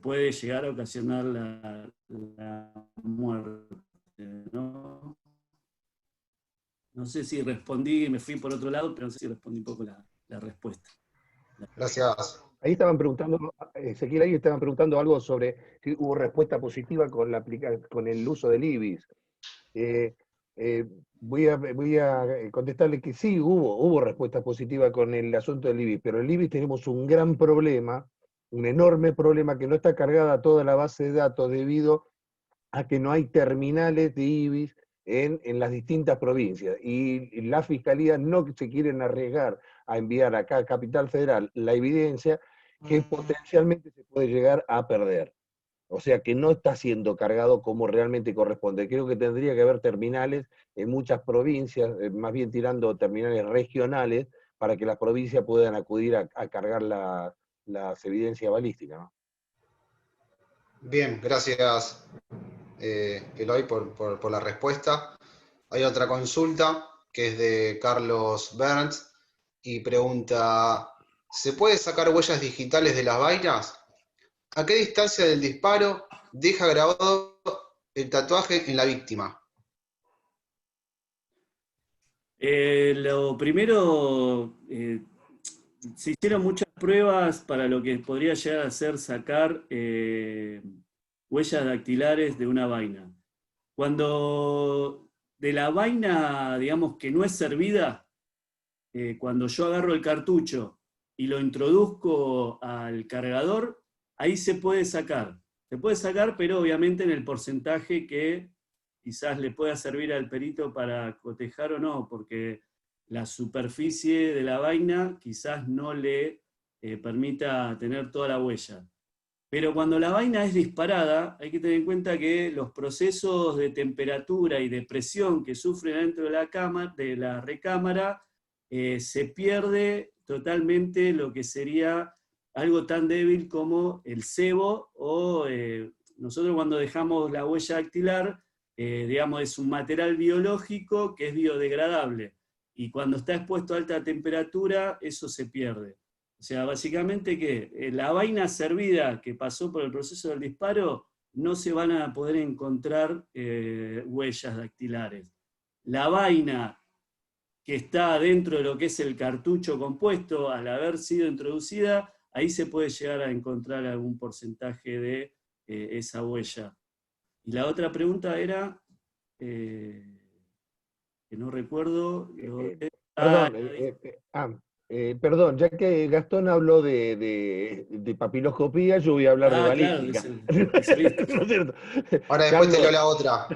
puede llegar a ocasionar la muerte, ¿no? No sé si respondí y me fui por otro lado, pero no sé si respondí un poco la respuesta. Gracias. Ahí estaban preguntando, Ezequiel, ahí estaban preguntando algo sobre si hubo respuesta positiva con el uso del IBIS. Voy a contestarle que sí, hubo respuesta positiva con el asunto del IBIS, pero el IBIS tenemos un gran problema, un enorme problema, que no está cargada toda la base de datos debido a que no hay terminales de IBIS en las distintas provincias. Y la Fiscalía no se quieren arriesgar a enviar acá a Capital Federal la evidencia que potencialmente se puede llegar a perder. O sea que no está siendo cargado como realmente corresponde. Creo que tendría que haber terminales en muchas provincias, más bien tirando terminales regionales, para que las provincias puedan acudir a cargar las evidencias balísticas, ¿no? Bien, gracias Eloy por la respuesta. Hay otra consulta que es de Carlos Burns y pregunta, ¿se puede sacar huellas digitales de las vainas? ¿A qué distancia del disparo deja grabado el tatuaje en la víctima? Lo primero, se hicieron muchas pruebas para lo que podría llegar a ser sacar huellas dactilares de una vaina. Cuando de la vaina, digamos, que no es servida, cuando yo agarro el cartucho y lo introduzco al cargador, ahí se puede sacar. Se puede sacar, pero obviamente en el porcentaje que quizás le pueda servir al perito para cotejar o no, porque la superficie de la vaina quizás no le permita tener toda la huella. Pero cuando la vaina es disparada, hay que tener en cuenta que los procesos de temperatura y de presión que sufre dentro de la recámara, se pierde totalmente lo que sería algo tan débil como el sebo o nosotros cuando dejamos la huella dactilar, digamos, es un material biológico que es biodegradable y cuando está expuesto a alta temperatura eso se pierde. O sea, básicamente que la vaina servida que pasó por el proceso del disparo no se van a poder encontrar huellas dactilares. La vaina que está dentro de lo que es el cartucho compuesto, al haber sido introducida, ahí se puede llegar a encontrar algún porcentaje de esa huella. Y la otra pregunta era, que no recuerdo. Perdón, ya que Gastón habló de papiloscopía, yo voy a hablar de Claro, balística. el especialista. ¿No es cierto? Ahora después te Carlos, leo la otra.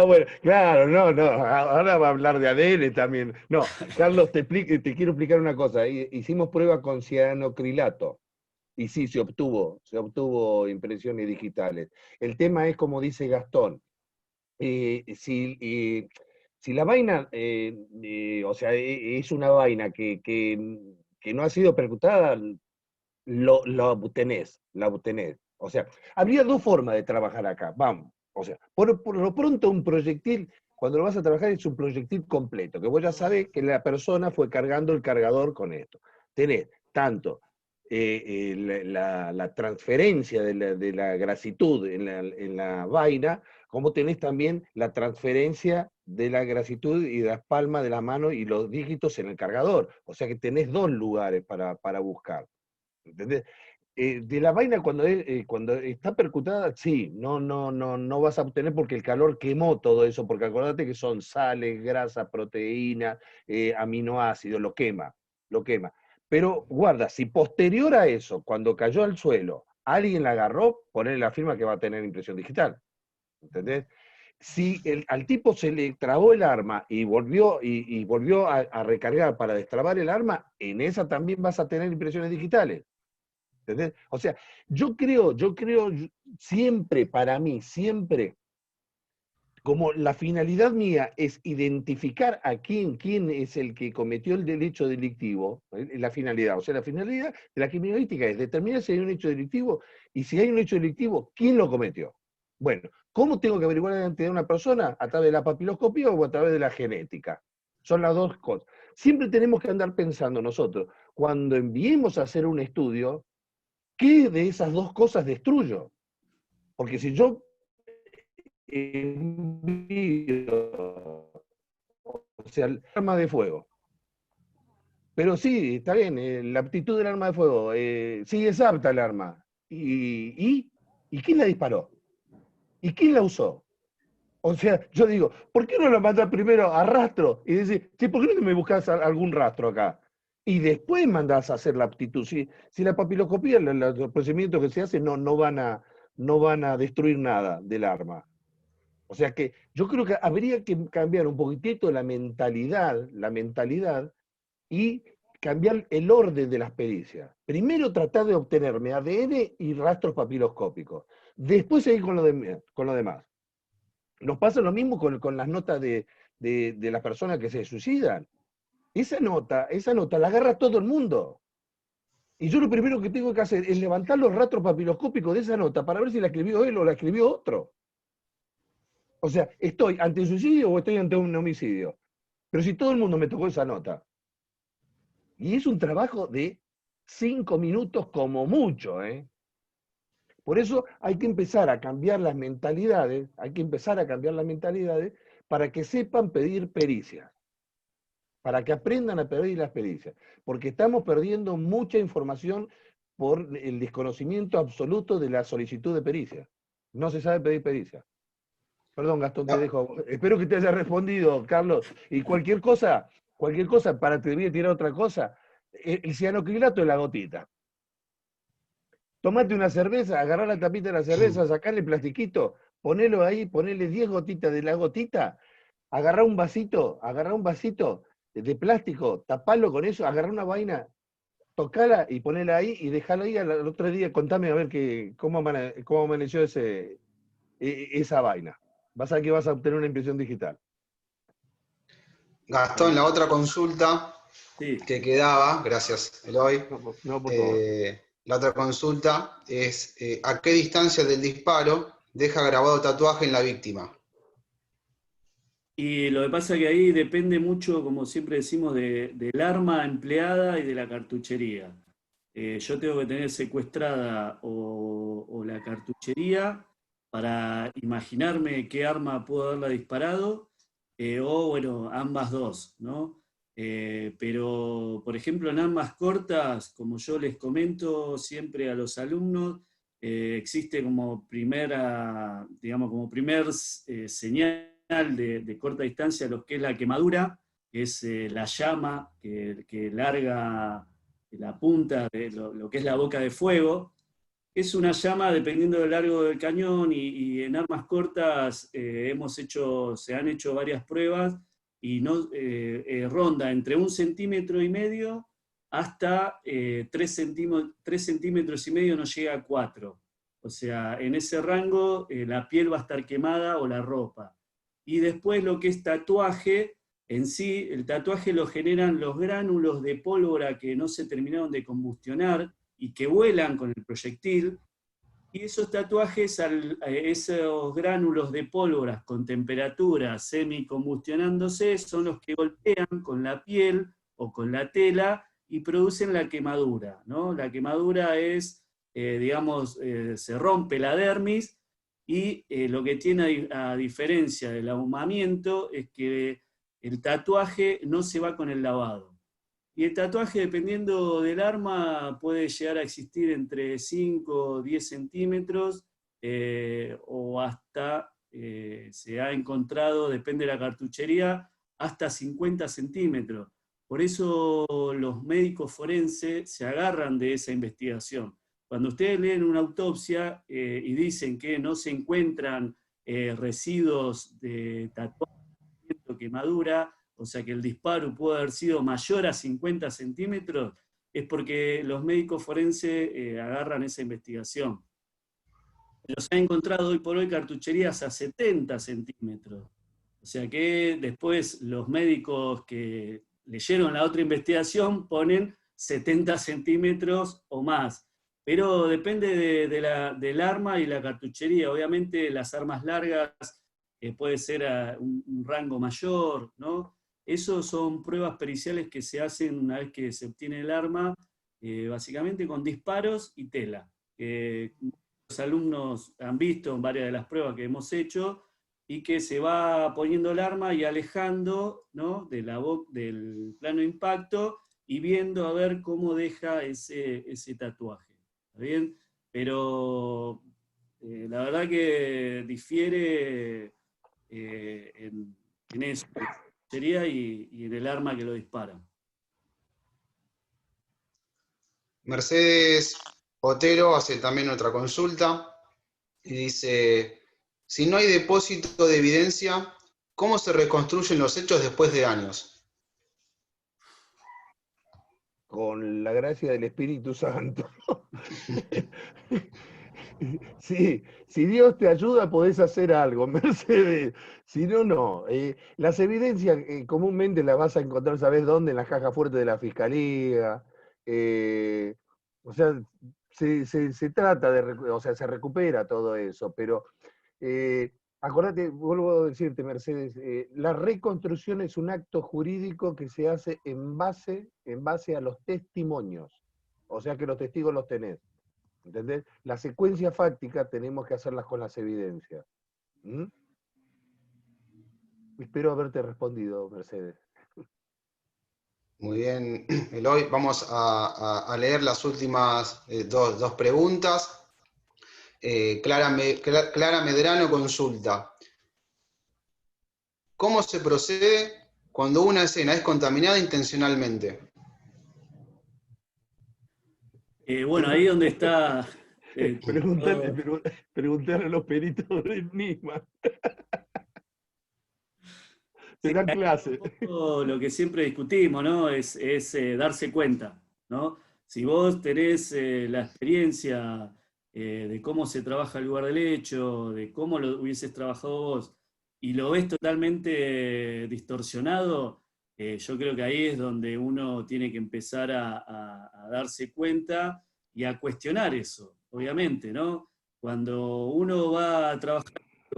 bueno, claro, no, ahora va a hablar de ADN también. No, Carlos, te quiero explicar una cosa. Hicimos prueba con cianocrilato y sí, se obtuvo impresiones digitales. El tema es, como dice Gastón, si la vaina, o sea, es una vaina que no ha sido percutada, la obtenés. O sea, habría dos formas de trabajar acá, vamos. O sea, por lo pronto un proyectil, cuando lo vas a trabajar es un proyectil completo, que vos ya sabés que la persona fue cargando el cargador con esto. Tenés tanto la transferencia de la grasitud en la vaina, como tenés también la transferencia de la grasitud y de las palmas de la mano y los dígitos en el cargador. O sea que tenés dos lugares para buscar. ¿Entendés? De la vaina cuando está percutada, sí, no vas a obtener porque el calor quemó todo eso, porque acordate que son sales, grasas, proteínas, aminoácidos, lo quema. Pero guarda, si posterior a eso, cuando cayó al suelo, alguien la agarró, ponele la firma que va a tener impresión digital. ¿Entendés? Si al tipo se le trabó el arma y volvió a recargar para destrabar el arma, en esa también vas a tener impresiones digitales. ¿Entendés? O sea, yo creo siempre, para mí, siempre, como la finalidad mía es identificar a quién es el que cometió el hecho delictivo, la finalidad, o sea, la finalidad de la criminalística es determinar si hay un hecho delictivo y si hay un hecho delictivo, ¿quién lo cometió? Bueno, ¿cómo tengo que averiguar la identidad de una persona? ¿A través de la papiloscopía o a través de la genética? Son las dos cosas. Siempre tenemos que andar pensando nosotros, cuando enviemos a hacer un estudio, ¿qué de esas dos cosas destruyo? Porque si yo envío, o sea, el arma de fuego, pero sí, está bien, la aptitud del arma de fuego, sí es apta el arma, ¿y quién la disparó? ¿Y quién la usó? O sea, yo digo, ¿por qué no la mandás primero a rastro? Y decís, sí, ¿por qué no me buscás algún rastro acá? Y después mandás a hacer la aptitud. Si la papiloscopía, los procedimientos que se hacen no van a destruir nada del arma. O sea que yo creo que habría que cambiar un poquitito la mentalidad y cambiar el orden de las pericias. Primero tratar de obtenerme ADN y rastros papiloscópicos. Después seguir con lo demás. Nos pasa lo mismo con las notas de las personas que se suicidan. Esa nota la agarra todo el mundo. Y yo lo primero que tengo que hacer es levantar los rastros papiloscópicos de esa nota para ver si la escribió él o la escribió otro. O sea, ¿estoy ante un suicidio o estoy ante un homicidio? Pero si todo el mundo me tocó esa nota. Y es un trabajo de 5 minutos como mucho, ¿eh? Por eso hay que empezar a cambiar las mentalidades, para que sepan pedir pericias, para que aprendan a pedir las pericias, porque estamos perdiendo mucha información por el desconocimiento absoluto de la solicitud de pericia. No se sabe pedir pericia. Perdón, Gastón, te dejo. Espero que te haya respondido, Carlos. Y cualquier cosa, para te voy a tirar otra cosa, el cianocrilato es la gotita. Tomate una cerveza, agarrá la tapita de la cerveza, sacarle el plastiquito, ponelo ahí, ponele 10 gotitas de la gotita, agarrá un vasito de plástico, tapalo con eso, agarrá una vaina, tocala y ponela ahí y dejala ahí al otro día, contame a ver cómo amaneció esa vaina. Vas a ver que vas a obtener una impresión digital. Gastón, la otra consulta que quedaba, gracias Eloy, No, por favor. la otra consulta es ¿a qué distancia del disparo deja grabado tatuaje en la víctima? Y lo que pasa es que ahí depende mucho, como siempre decimos, del arma empleada y de la cartuchería. Yo tengo que tener secuestrada o la cartuchería para imaginarme qué arma puedo haberla disparado, o bueno, ambas dos, ¿no? Pero, por ejemplo, en armas cortas, como yo les comento siempre a los alumnos, existe como primera, digamos, como primer señal de corta distancia lo que es la quemadura, que es la llama que larga la punta de lo que es la boca de fuego. Es una llama dependiendo del largo del cañón y en armas cortas se han hecho varias pruebas y no, ronda entre 1,5 centímetros hasta 3 centímetros y medio, no llega a 4. O sea, en ese rango la piel va a estar quemada o la ropa. Y después lo que es tatuaje, en sí, el tatuaje lo generan los gránulos de pólvora que no se terminaron de combustionar y que vuelan con el proyectil. Y esos tatuajes, esos gránulos de pólvora con temperatura semicombustionándose, son los que golpean con la piel o con la tela y producen la quemadura, ¿no? La quemadura es, se rompe la dermis y lo que tiene a diferencia del ahumamiento es que el tatuaje no se va con el lavado. Y el tatuaje, dependiendo del arma, puede llegar a existir entre 5 o 10 centímetros o hasta, se ha encontrado, depende de la cartuchería, hasta 50 centímetros. Por eso los médicos forenses se agarran de esa investigación. Cuando ustedes leen una autopsia y dicen que no se encuentran residuos de tatuaje, quemadura, o sea que el disparo puede haber sido mayor a 50 centímetros, es porque los médicos forenses agarran esa investigación. Los han encontrado hoy por hoy cartucherías a 70 centímetros. O sea que después los médicos que leyeron la otra investigación ponen 70 centímetros o más. Pero depende del arma y la cartuchería. Obviamente las armas largas puede ser a un rango mayor, ¿no? Esos son pruebas periciales que se hacen una vez que se obtiene el arma, básicamente con disparos y tela. Los alumnos han visto en varias de las pruebas que hemos hecho, y que se va poniendo el arma y alejando, ¿no?, del plano de impacto y viendo a ver cómo deja ese tatuaje. ¿Está bien? Pero la verdad que difiere en eso, sería y en el arma que lo dispara. Mercedes Otero hace también otra consulta y dice, si no hay depósito de evidencia, ¿cómo se reconstruyen los hechos después de años? Con la gracia del Espíritu Santo. Sí, si Dios te ayuda podés hacer algo, Mercedes. Si no, no. Las evidencias comúnmente las vas a encontrar, ¿sabés dónde? En la caja fuerte de la Fiscalía. eh, o sea, se trata de, o sea, se recupera todo eso, pero acordate, vuelvo a decirte, Mercedes, la reconstrucción es un acto jurídico que se hace en base a los testimonios. O sea que los testigos los tenés. ¿Entendés? La secuencia fáctica tenemos que hacerlas con las evidencias. ¿Mm? Espero haberte respondido, Mercedes. Muy bien, Eloy. Vamos a leer las últimas dos preguntas. Clara Medrano consulta: ¿cómo se procede cuando una escena es contaminada intencionalmente? Bueno, ahí donde está... Preguntarle a los peritos de Nisman. Te Sí, dan ahí clase. un poco lo que siempre discutimos, ¿no? Es darse cuenta, ¿no? Si vos tenés la experiencia de cómo se trabaja el lugar del hecho, de cómo lo hubieses trabajado vos, y lo ves totalmente distorsionado, yo creo que ahí es donde uno tiene que empezar a darse cuenta y a cuestionar eso, obviamente, ¿no? Cuando uno va a trabajar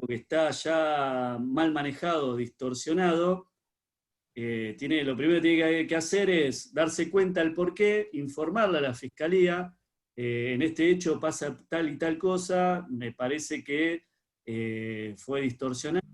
que está ya mal manejado, distorsionado, lo primero que tiene que hacer es darse cuenta del por qué, informarle a la fiscalía, en este hecho pasa tal y tal cosa, me parece que fue distorsionado,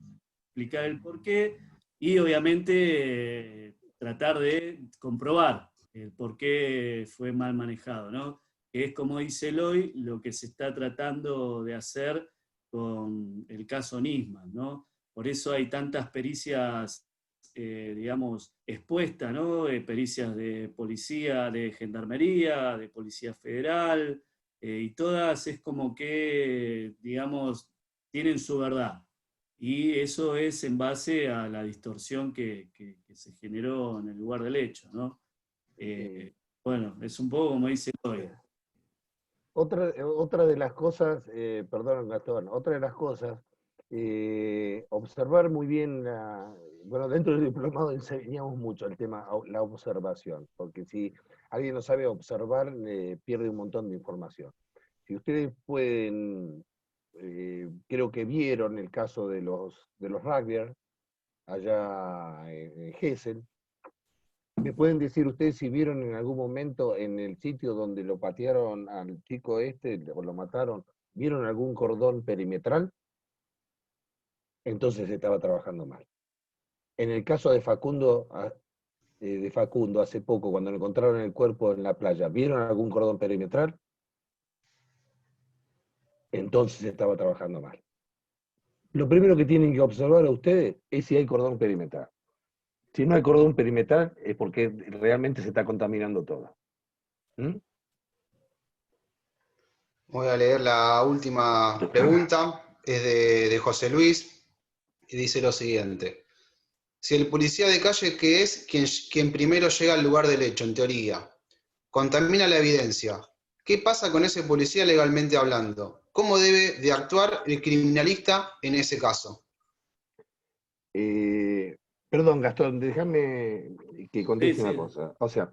explicar el por qué y obviamente tratar de comprobar el por qué fue mal manejado, ¿no? Que es, como dice Eloy, lo que se está tratando de hacer con el caso Nisman, ¿no? Por eso hay tantas pericias, digamos, expuestas, ¿no? Pericias de policía, de gendarmería, de policía federal, y todas es como que, digamos, tienen su verdad. Y eso es en base a la distorsión que se generó en el lugar del hecho, ¿no? Sí. Bueno, es un poco como dice hoy. Otra de las cosas, perdón, Gastón, otra de las cosas, observar muy bien, bueno, dentro del diplomado enseñamos mucho el tema, la observación, porque si alguien no sabe observar, pierde un montón de información. Si ustedes pueden, creo que vieron el caso de los rugbyers allá en Gessel. ¿Me pueden decir ustedes si vieron en algún momento en el sitio donde lo patearon al chico este o lo mataron, vieron algún cordón perimetral? Entonces estaba trabajando mal. En el caso de Facundo hace poco, cuando encontraron el cuerpo en la playa, ¿vieron algún cordón perimetral? Entonces estaba trabajando mal. Lo primero que tienen que observar a ustedes es si hay cordón perimetral. Si no hay cordón perimetral es porque realmente se está contaminando todo. ¿Mm? Voy a leer la última pregunta. Es de José Luis y dice lo siguiente: si el policía de calle, que es quien primero llega al lugar del hecho, en teoría, contamina la evidencia, ¿qué pasa con ese policía legalmente hablando? ¿Cómo debe de actuar el criminalista en ese caso? Perdón, Gastón, déjame que Sí, conteste una sí. cosa. O sea,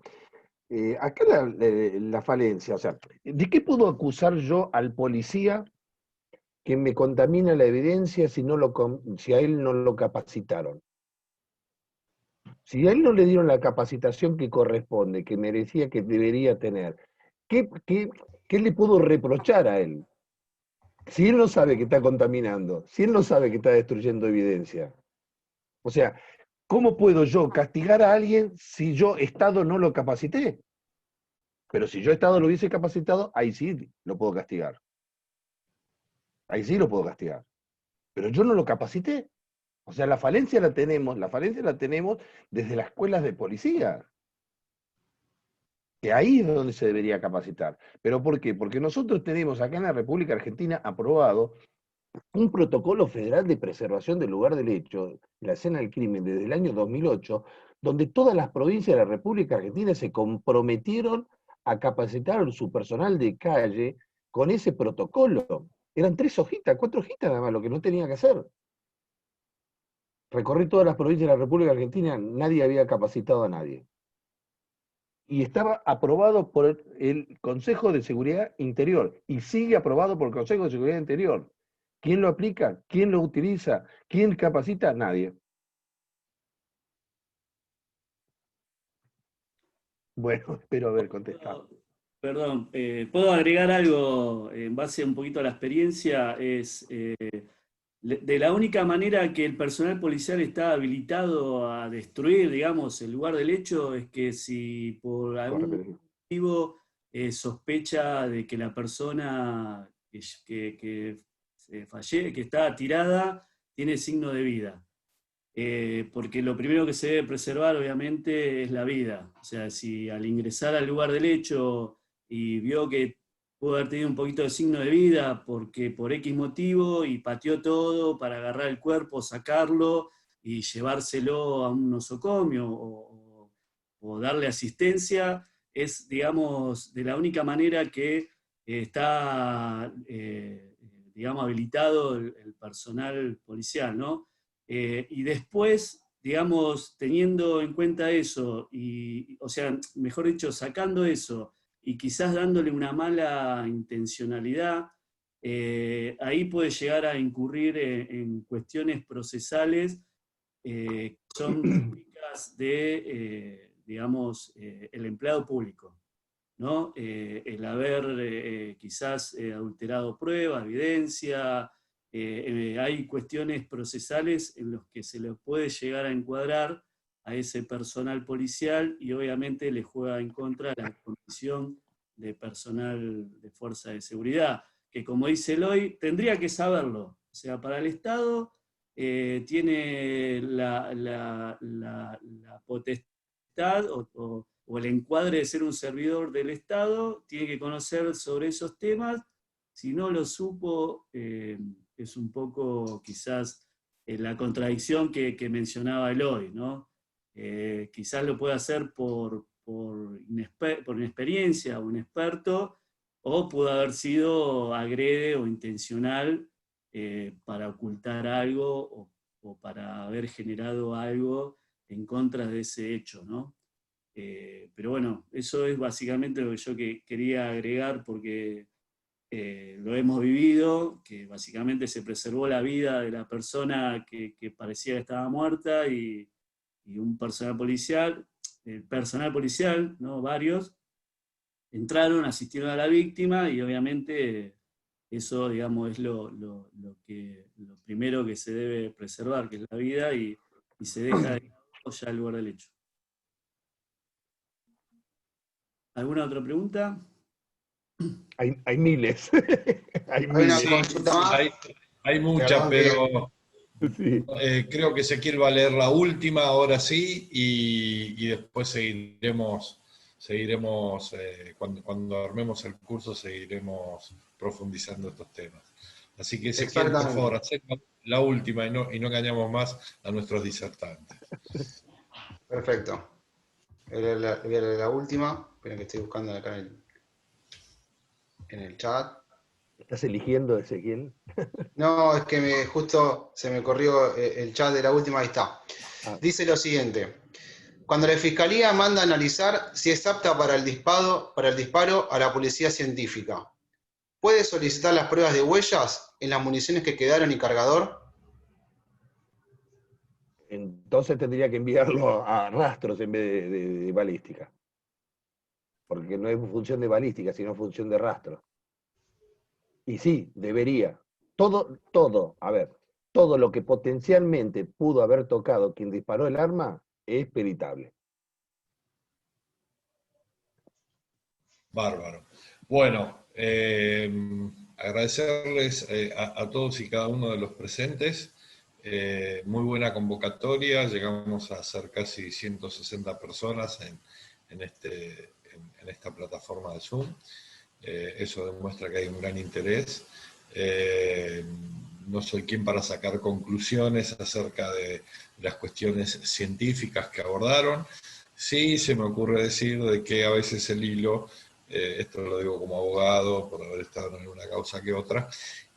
acá la falencia, o sea, ¿de qué puedo acusar yo al policía que me contamina la evidencia si a él no lo capacitaron? Si a él no le dieron la capacitación que corresponde, que merecía, que debería tener, ¿qué le puedo reprochar a él? Si él no sabe que está contaminando, si él no sabe que está destruyendo evidencia. O sea, ¿cómo puedo yo castigar a alguien si yo, Estado, no lo capacité? Pero si yo, Estado, lo hubiese capacitado, ahí sí lo puedo castigar. Ahí sí lo puedo castigar. Pero yo no lo capacité. O sea, la falencia la tenemos desde las escuelas de policía. Que ahí es donde se debería capacitar. ¿Pero por qué? Porque nosotros tenemos acá en la República Argentina aprobado un protocolo federal de preservación del lugar del hecho, la escena del crimen, desde el año 2008, donde todas las provincias de la República Argentina se comprometieron a capacitar a su personal de calle con ese protocolo. Eran 3 hojitas, 4 hojitas nada más, lo que no tenía que hacer. Recorrí todas las provincias de la República Argentina, nadie había capacitado a nadie. Y estaba aprobado por el Consejo de Seguridad Interior, y sigue aprobado por el Consejo de Seguridad Interior. ¿Quién lo aplica? ¿Quién lo utiliza? ¿Quién capacita? Nadie. Bueno, espero haber contestado. Perdón, ¿puedo agregar algo en base un poquito a la experiencia? De la única manera que el personal policial está habilitado a destruir, digamos, el lugar del hecho es que si por algún motivo sospecha de que la persona que está tirada tiene signo de vida. Porque lo primero que se debe preservar, obviamente, es la vida. O sea, si al ingresar al lugar del hecho y vio que pudo haber tenido un poquito de signo de vida porque por X motivo y pateó todo para agarrar el cuerpo, sacarlo y llevárselo a un nosocomio o darle asistencia, es, digamos, de la única manera que está, digamos, habilitado el personal policial, ¿no? Y después, digamos, teniendo en cuenta eso, o sea, mejor dicho, sacando eso, y quizás dándole una mala intencionalidad, ahí puede llegar a incurrir en cuestiones procesales que son típicas de, digamos, el empleado público, ¿no? El haber quizás adulterado pruebas, evidencia, hay cuestiones procesales en las que se le puede llegar a encuadrar a ese personal policial y obviamente le juega en contra la condición de personal de fuerza de seguridad, que como dice Eloy, tendría que saberlo. O sea, para el Estado tiene la potestad o el encuadre de ser un servidor del Estado, tiene que conocer sobre esos temas. Si no lo supo, es un poco quizás la contradicción que mencionaba Eloy, ¿no? Quizás lo puede hacer por inexperiencia o inexperto, o pudo haber sido agrede o intencional para ocultar algo o para haber generado algo en contra de ese hecho, ¿no? Pero bueno, eso es básicamente lo que yo quería agregar porque lo hemos vivido, que básicamente se preservó la vida de la persona que parecía que estaba muerta y un personal policial, ¿no? Varios, entraron, asistieron a la víctima y obviamente eso, digamos, es lo primero que se debe preservar, que es la vida, y se deja de lado ya el lugar del hecho. ¿Alguna otra pregunta? Hay miles. Hay una consulta más. Hay muchas, pero sí. Creo que Ezequiel va a leer la última, ahora sí, y después seguiremos cuando armemos el curso, seguiremos profundizando estos temas. Así que Ezequiel, por favor, haced la última y no engañamos más a nuestros disertantes. Perfecto. Voy a leer la última, esperen que estoy buscando acá en el chat. ¿Estás eligiendo, Ezequiel? No, es que justo se me corrió el chat de la última, ahí está. Dice lo siguiente: cuando la Fiscalía manda a analizar si es apta para el disparo a la policía científica, ¿puede solicitar las pruebas de huellas en las municiones que quedaron y cargador? Entonces tendría que enviarlo a rastros en vez de balística. Porque no es función de balística, sino función de rastro. Y sí, debería. Todo lo que potencialmente pudo haber tocado quien disparó el arma es peritable. Bárbaro. Bueno, agradecerles a todos y cada uno de los presentes. Muy buena convocatoria, llegamos a ser casi 160 personas en esta plataforma de Zoom. Eso demuestra que hay un gran interés. No soy quien para sacar conclusiones acerca de las cuestiones científicas que abordaron. Sí, se me ocurre decir de que a veces el hilo esto lo digo como abogado, por haber estado en una causa que otra,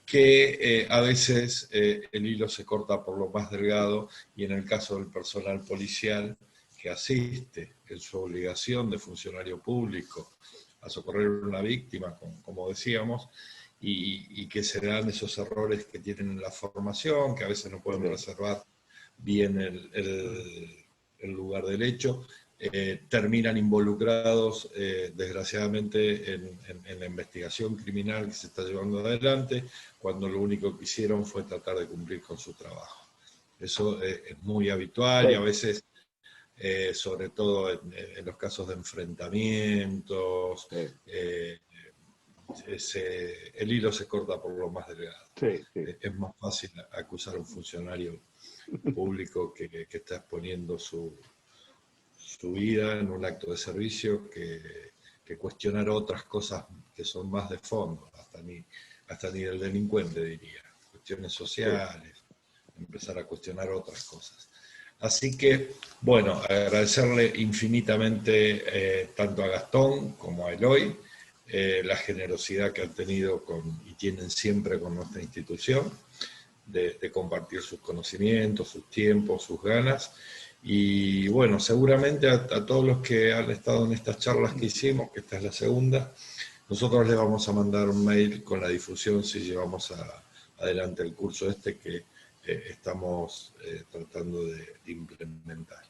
que a veces el hilo se corta por lo más delgado, y en el caso del personal policial que asiste en su obligación de funcionario público a socorrer a una víctima, como decíamos, y que se dan esos errores que tienen en la formación, que a veces no pueden reservar bien el lugar del hecho, terminan involucrados desgraciadamente en la investigación criminal que se está llevando adelante, cuando lo único que hicieron fue tratar de cumplir con su trabajo. Eso es muy habitual, y a veces, sobre todo en los casos de enfrentamientos, el hilo se corta por lo más delgado. Es más fácil acusar a un funcionario público que está exponiendo su vida en un acto de servicio que cuestionar otras cosas que son más de fondo, hasta ni del delincuente, diría. Cuestiones sociales, empezar a cuestionar otras cosas. Así que, bueno, agradecerle infinitamente tanto a Gastón como a Eloy la generosidad que han tenido y tienen siempre con nuestra institución, de compartir sus conocimientos, sus tiempos, sus ganas. Y bueno, seguramente a todos los que han estado en estas charlas que hicimos, que esta es la segunda, nosotros les vamos a mandar un mail con la difusión si llevamos adelante el curso que estamos tratando de implementar.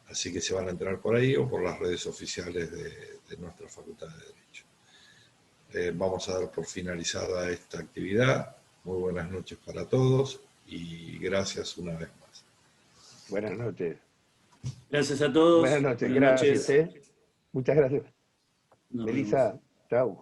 Así que se van a enterar por ahí o por las redes oficiales de nuestra Facultad de Derecho. Vamos a dar por finalizada esta actividad. Muy buenas noches para todos y gracias una vez más. Buenas noches. Gracias a todos. Buenas noches, Buenas gracias. noches. Muchas gracias. Nos Melissa, chau.